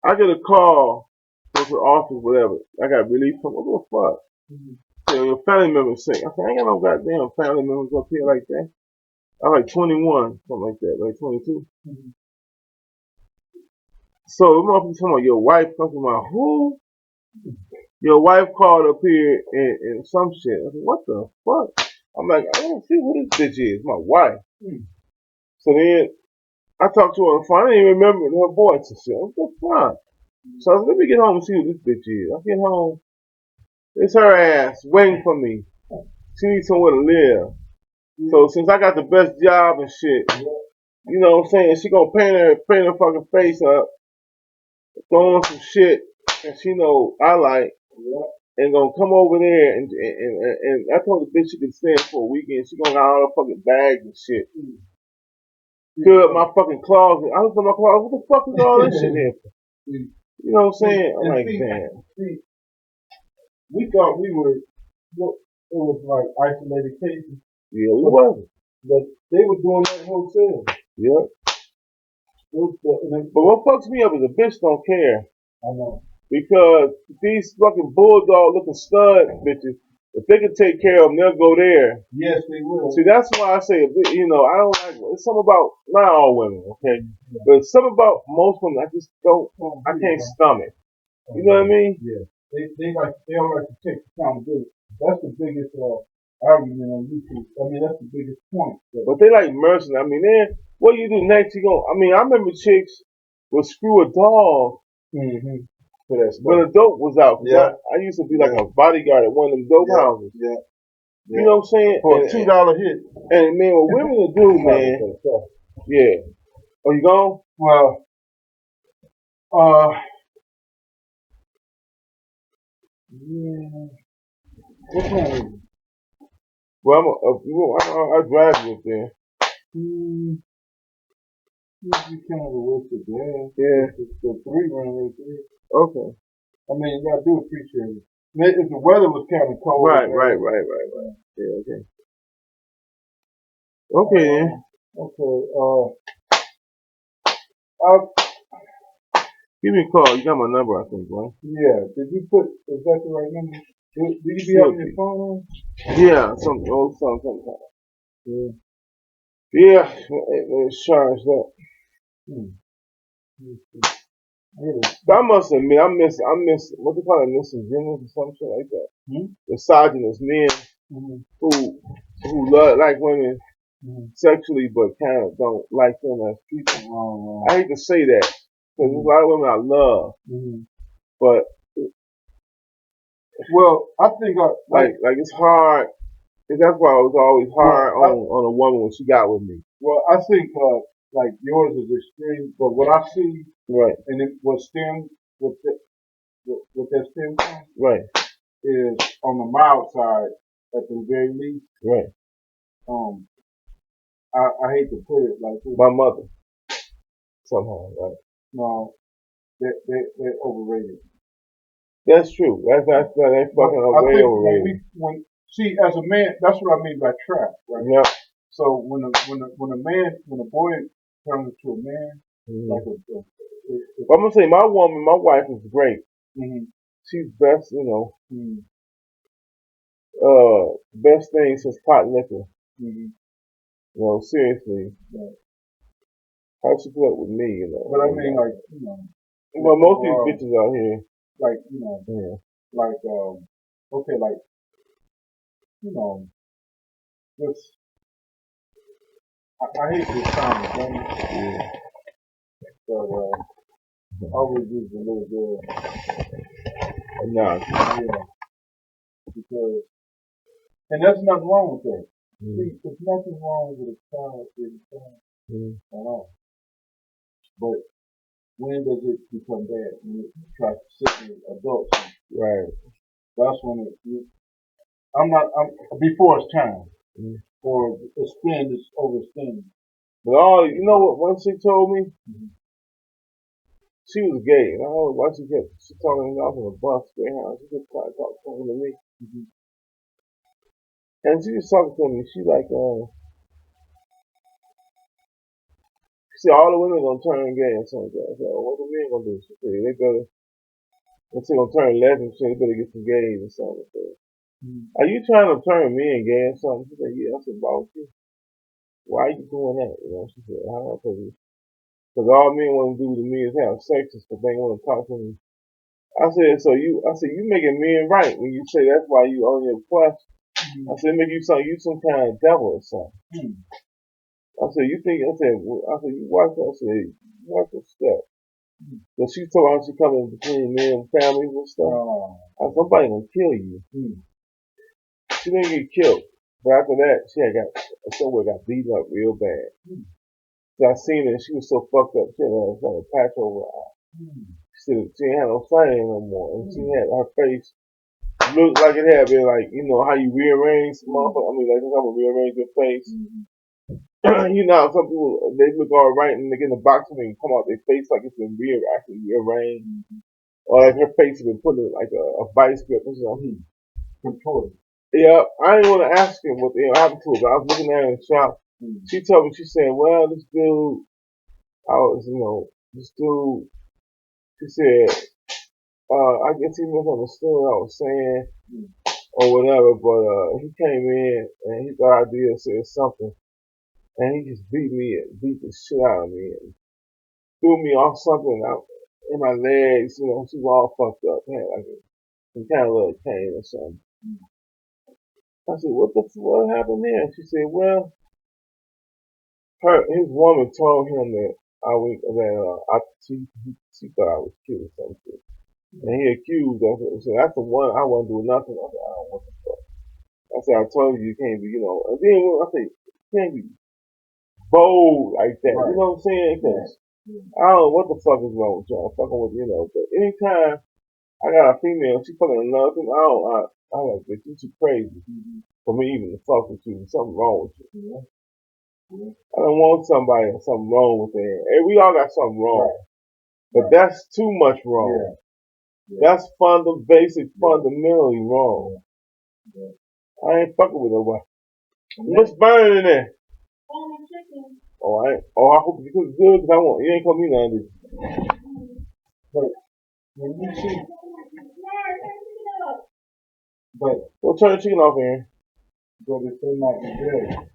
I get a call from the office, whatever. I got relief from, what the fuck? So your family member's sick. I said, I ain't got no goddamn family members up here like that. I was like 21, something like that, like 22. So the motherfucker talking about your wife, talking about who? Your wife called up here and some shit. I said, what the fuck? I'm like, I don't see who this bitch is. My wife. So then I talked to her on the phone. I didn't even remember her voice and shit. What the fuck? So I said, let me get home and see who this bitch is. I get home. It's her ass waiting for me. She needs somewhere to live. So since I got the best job and shit, you know what I'm saying? She gonna paint her fucking face up, throw on some shit that she know I like, and gonna come over there and I told the bitch she could stay for a weekend. She gonna got all her fucking bags and shit. Fill up my fucking closet. I looked at my closet. What the fuck is all this shit here for? You know what I'm saying? I'm like, damn. We thought we were, it was like isolated cases. Yeah, we wasn't. But they were doing that in hotels. Yeah. But what fucks me up is a bitch don't care. I know. Because these fucking bulldog looking stud bitches, if they can take care of them, they'll go there. Yes, they will. See, that's why I say, you know, I don't like, it's something about, not all women, okay? Yeah. But it's something about most women, I just don't, I can't stomach. You know what I mean? Yeah. They don't like to take accountability. That's the biggest argument on YouTube. I mean, that's the biggest point. But they like mercenary. I mean, then what you do next? You go. I mean, I remember chicks would screw a dog for that stuff. When the dope was out. Yeah. I used to be like a bodyguard at one of them dope houses. Yeah. You know what I'm saying? For a $2 hit. And man, what women will do, man. Yeah. Oh, you gone? Well, yeah. What time is it? Well, I'll drive you up there. You kind of a waste of gas. Yeah. It's the 3 run right there. Okay. I mean, I do appreciate it. If the weather was kind of cold. Right. Yeah, okay. Okay, then. Okay, give me a call. You got my number, I think, right? Yeah. Did you put, is that the right number? Do you be having your phone on? Yeah, something. Yeah. Yeah, it's charged up. I must admit, I miss, what they call it, misogynist or some shit like that. Misogynist men who love, like women sexually, but kind of don't like them as people. I hate to say that, because there's a lot of women I love, but well, I think like it's hard. That's why it was always hard on a woman when she got with me. Well, I think like yours is extreme, but what I see, right, and what stems with that stem from, right, is on the mild side at the very least. Right. I hate to put it like this. My mother. Somehow, right? No, they're overrated. That's true. That's fucking way overrated. See, as a man, that's what I mean by trap, right? Yeah. So when a boy turns into a man, like I'm gonna say my wife is great. She's best, you know. Best thing since pot liquor. You know, seriously. Right. How she put up with me, you know. But I mean, like, you know. Well, most of these bitches out here. Like, you know. Yeah. Like, okay, like, you know, just, I hate this kind of thing. Yeah. But, always use a little girl. Nah. Yeah. Because, and there's nothing wrong with that. See, there's nothing wrong with a child being a child at all. But when does it become bad? When it tries to signal adults. Right. That's when before it's time. or a spin that's overspending. But all you know what? One she told me she was gay, and I don't know why she told me off on a bus, Greyhound. She just started talking to me, and she was talking to me. She like, she said all the women gonna turn gay and something. I said, oh, what the men gonna do? She said they better. If they gonna turn lesbian, she better get some gays or something. I said, are you trying to turn men gay or something? She said, yeah. I said, why would you? Why are you doing that? You know, she said, I don't know, because all men want to do to me is have sex and stuff. They want to talk to me. I said, I said, you making men right when you say that's why you own your quest. I said, make you some kind of devil or something. I said, you think, I said, you watch that? I said, watch the step. But she told how she coming between men and families and stuff. I said, somebody gonna kill you. She didn't get killed. But after that, she somewhere got beaten up real bad. So I seen her, and she was so fucked up, she had a patch over her eye. She didn't have no sight no more. And she had her face looked like it had been like, you know, how you rearrange motherfucker. I mean, like, how you rearrange your face. You know, some people, they look all right and they get in the box and they come out their face like it's been actually rearranged. Or like her face has been put in like a vice grip or something. Contorted. Yeah, I didn't want to ask him what happened to her, but I was looking at her in the shop. She told me, she said, well, this dude, she said, I guess he misunderstood what I was saying or whatever, but he came in and he thought I did say something. And he just beat the shit out of me and threw me off something out in my legs, you know, she was all fucked up. Had like some kind of little pain or something. I said, what happened there? She said, well, his woman told him that she thought I was cute or something. And he accused us. He said, that's the one I won't do nothing. I said, I don't want the fuck. I said, I told you can't be, you know. And then I said, you can't be bold like that. Right. You know what I'm saying? Because I don't know what the fuck is wrong with y'all. Fucking with, you know. But anytime I got a female, she fucking another thing, I like, bitch, you too crazy for me even to fuck with you. There's something wrong with you. You know? I don't want somebody or something wrong with them. Hey, we all got something wrong. Right. But that's too much wrong. Yeah. Yeah. That's fundamentally wrong. Yeah. I ain't fucking with nobody. What's burning in there? Oh, I hope you cook good because you ain't call me none of this. But when you see, we'll turn the chicken off here. But if they're not rebelling.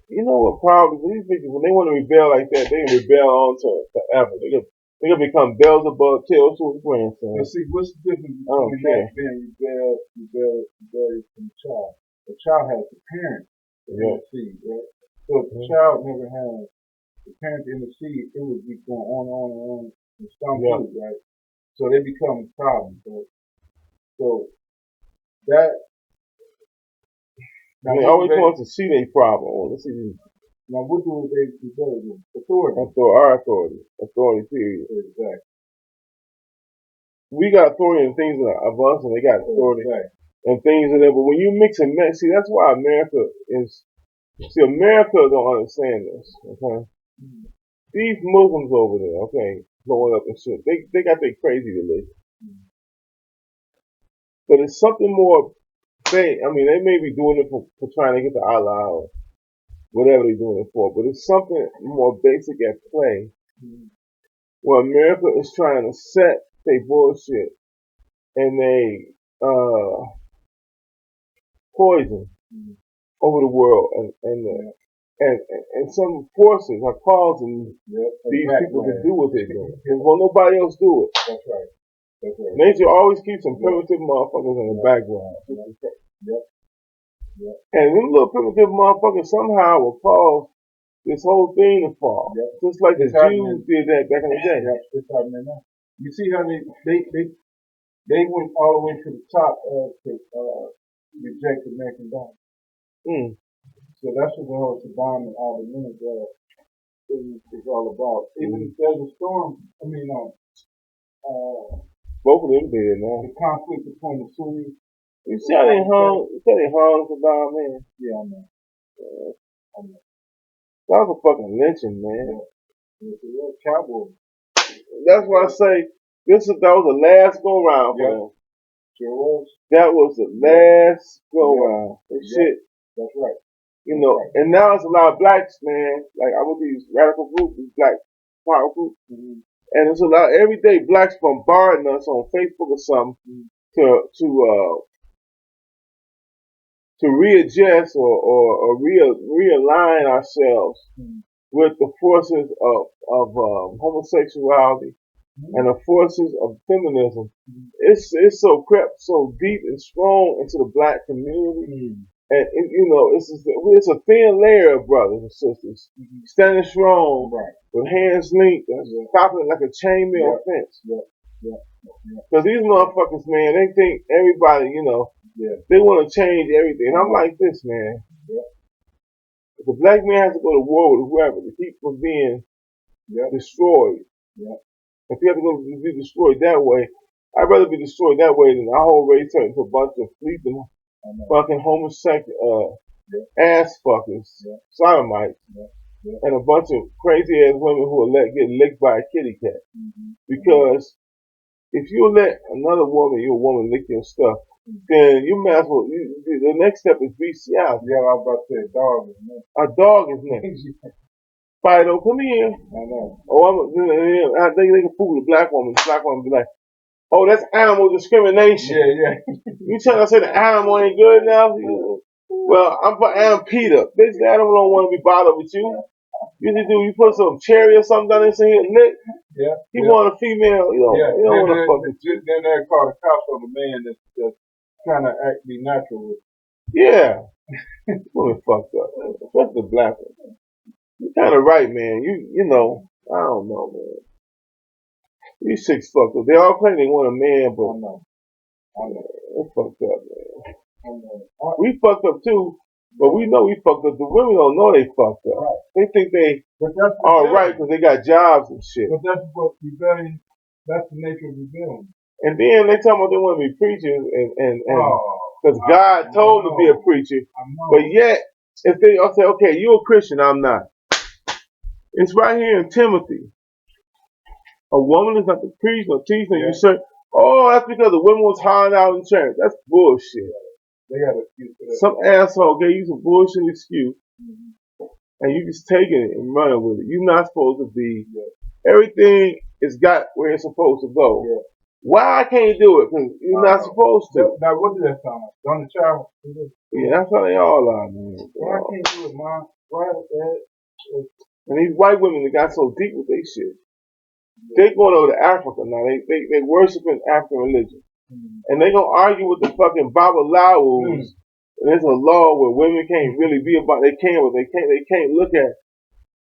You know what problem? These bitches, when they want to rebel like that, they can rebel on to it forever. They can become Beelzebub, tails to his grandson. But see, what's the difference between that being rebellious from the child? The child has the parent in the seed, right? So if the child never had the parent in the seed, it would be going on and some food, right? So they become a problem. So that. Now, they always want to see their problem. Let's see. Now, what do they do? Authority. Our authority. Authority, period. Exactly. We got authority in things of us, and they got authority in things of them. But when you mix and match, see, that's why America don't understand this, okay? These Muslims over there, okay, blowing up and shit, they got their crazy religion. But it's something more. They may be doing it for trying to get to Allah or whatever they're doing it for, but it's something more basic at play where America is trying to set their bullshit and they poison over the world and some forces are causing these people to do what they're doing. Because nobody else do it. That's right. Nature always keeps some primitive motherfuckers in the background. And them little primitive motherfuckers somehow will cause this whole thing to fall. Just like the Jews did that back in the day. It's happening now. You see how they went all the way to the top to reject American dollar. So that's what the whole Saddam and all the minutes is all about. Even if there's a storm, both of them did now. The conflict between the Sunnis You see how they hung? You see how they hung Saddam, man? Yeah, I know. That was a fucking lynching, man. It's a real cowboy. That's why I say that was the last go round for them. Sure was. That was the last go round. Shit. That's right. You know, and now it's a lot of blacks, man. Like I with these radical groups, these black power groups, and it's a lot everyday blacks bombarding us on Facebook or something to readjust or realign ourselves with the forces of homosexuality and the forces of feminism. It's so crept so deep and strong into the black community. And you know, it's a thin layer of brothers and sisters standing strong with hands linked and stopping it like a chainmail fence. Because these motherfuckers, man, they think everybody, you know, they want to change everything. And I'm like this, man. If a black man has to go to war with whoever to keep from being destroyed, if he has to go be destroyed that way, I'd rather be destroyed that way than our whole race turn into a bunch of fleeting fucking homosexual ass fuckers, sodomites, and a bunch of crazy ass women who will get licked by a kitty cat. Because if you let another woman, your woman, lick your stuff, then you might as well. The next step is bestiality. Yeah, I was about to say a dog is next. A dog is next. Fido, come here. I know. Oh, they can fool the black woman. The black woman be like, oh, that's animal discrimination. Yeah. You trying to say the animal ain't good now? Well, I'm for Adam Peter. Bitch, the animal don't want to be bothered with you. You put some cherry or something down there so he'll lick. He want a female. You don't want to fuck with you. Then they call the cops on the man that's kind of be natural with. Yeah. Women fucked up. Especially the black one. You're kind of right, man. You know, I don't know, man. These chicks fucked up. They all claim they want a man, but I know. They fucked up, man. We fucked up too, but we know we fucked up. The women don't know they fucked up. They think they all right because they got jobs and shit. But that's what rebellion. That's the nature of rebellion. And then they tell me they want to be preachers, and because God told them to be a preacher, but yet if they all say, okay, you're a Christian, I'm not. It's right here in Timothy. A woman is not to preach nor teach nor usurp. Oh, that's because the women was hiding out in church. That's bullshit. They got an excuse for that. Some asshole gave you some bullshit excuse, and you just taking it and running with it. You're not supposed to be. Everything is got where it's supposed to go. Why I can't do it? Because you're not supposed to. Now, what did that sound like? Done the child? Yeah, that's how they all are, man. Why I can't do it, Mom? Why that? And these white women that got so deep with their shit. They going over to Africa now. They worshiping African religion. And they gonna argue with the fucking Babalawos. And there's a law where women can't really be about, they can't look at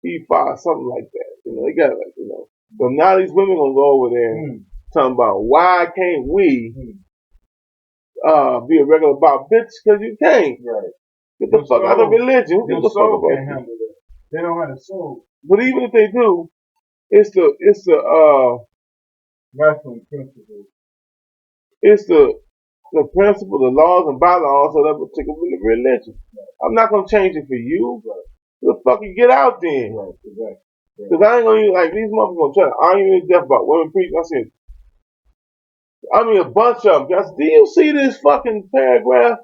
E5, something like that. You know, they got like, you know. So now these women gonna go over there talking about why can't we be a regular about bitch, because you can't. Get the fuck out of religion. Who gives a fuck about that? They don't have a soul. But even if they do, it's the Wrestling principle. It's the principle, the laws and bylaws of that particular religion. I'm not gonna change it for you. The fuck you get out then. Because I ain't gonna like these motherfuckers gonna try to argue me to death about women preaching. I mean a bunch of them. I said, do you see this fucking paragraph?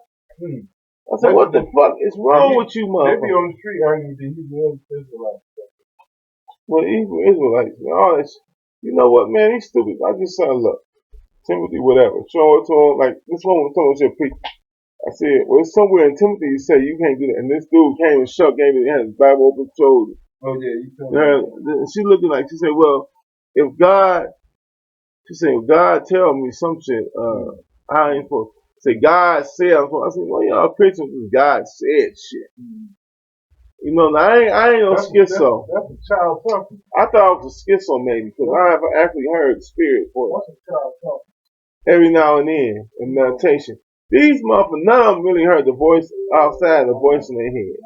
I said, what the fuck is wrong with you, motherfuckers? They be on the street arguing with the Hebrew Israelites. Well, the Hebrew Israelites, all that shit. You know what, man? He's stupid. I just said, look, Timothy, whatever. Show it to him. Like, this one was talking about preach. I said, well, it's somewhere in Timothy you say you can't do that. And this dude came and gave me, had his Bible open, showed it. Oh, yeah, you told me. And she looking like, she said, well, if God tell me some shit, I ain't supposed to. Say, God said, I said, well, y'all Christians, God said shit. You know, I ain't no schizo. That's a child talking. I thought it was a schizo maybe, because I have actually heard spirit voice. What's a child talking? Every now and then in meditation. These motherfuckers, none of them really heard the voice outside the voice in their head.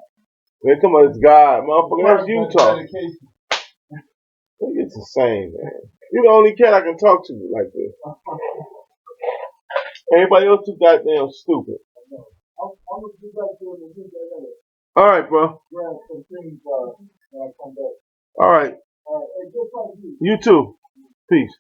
When they come out, it's God, motherfucker, that's you talking. It's the same, man. You're the only cat I can talk to like this. Everybody else too goddamn stupid. I'm gonna get back to it and hit that later. All right, bro. Grab some things when I come back. All right. All right. Hey, just like you. You too. Peace.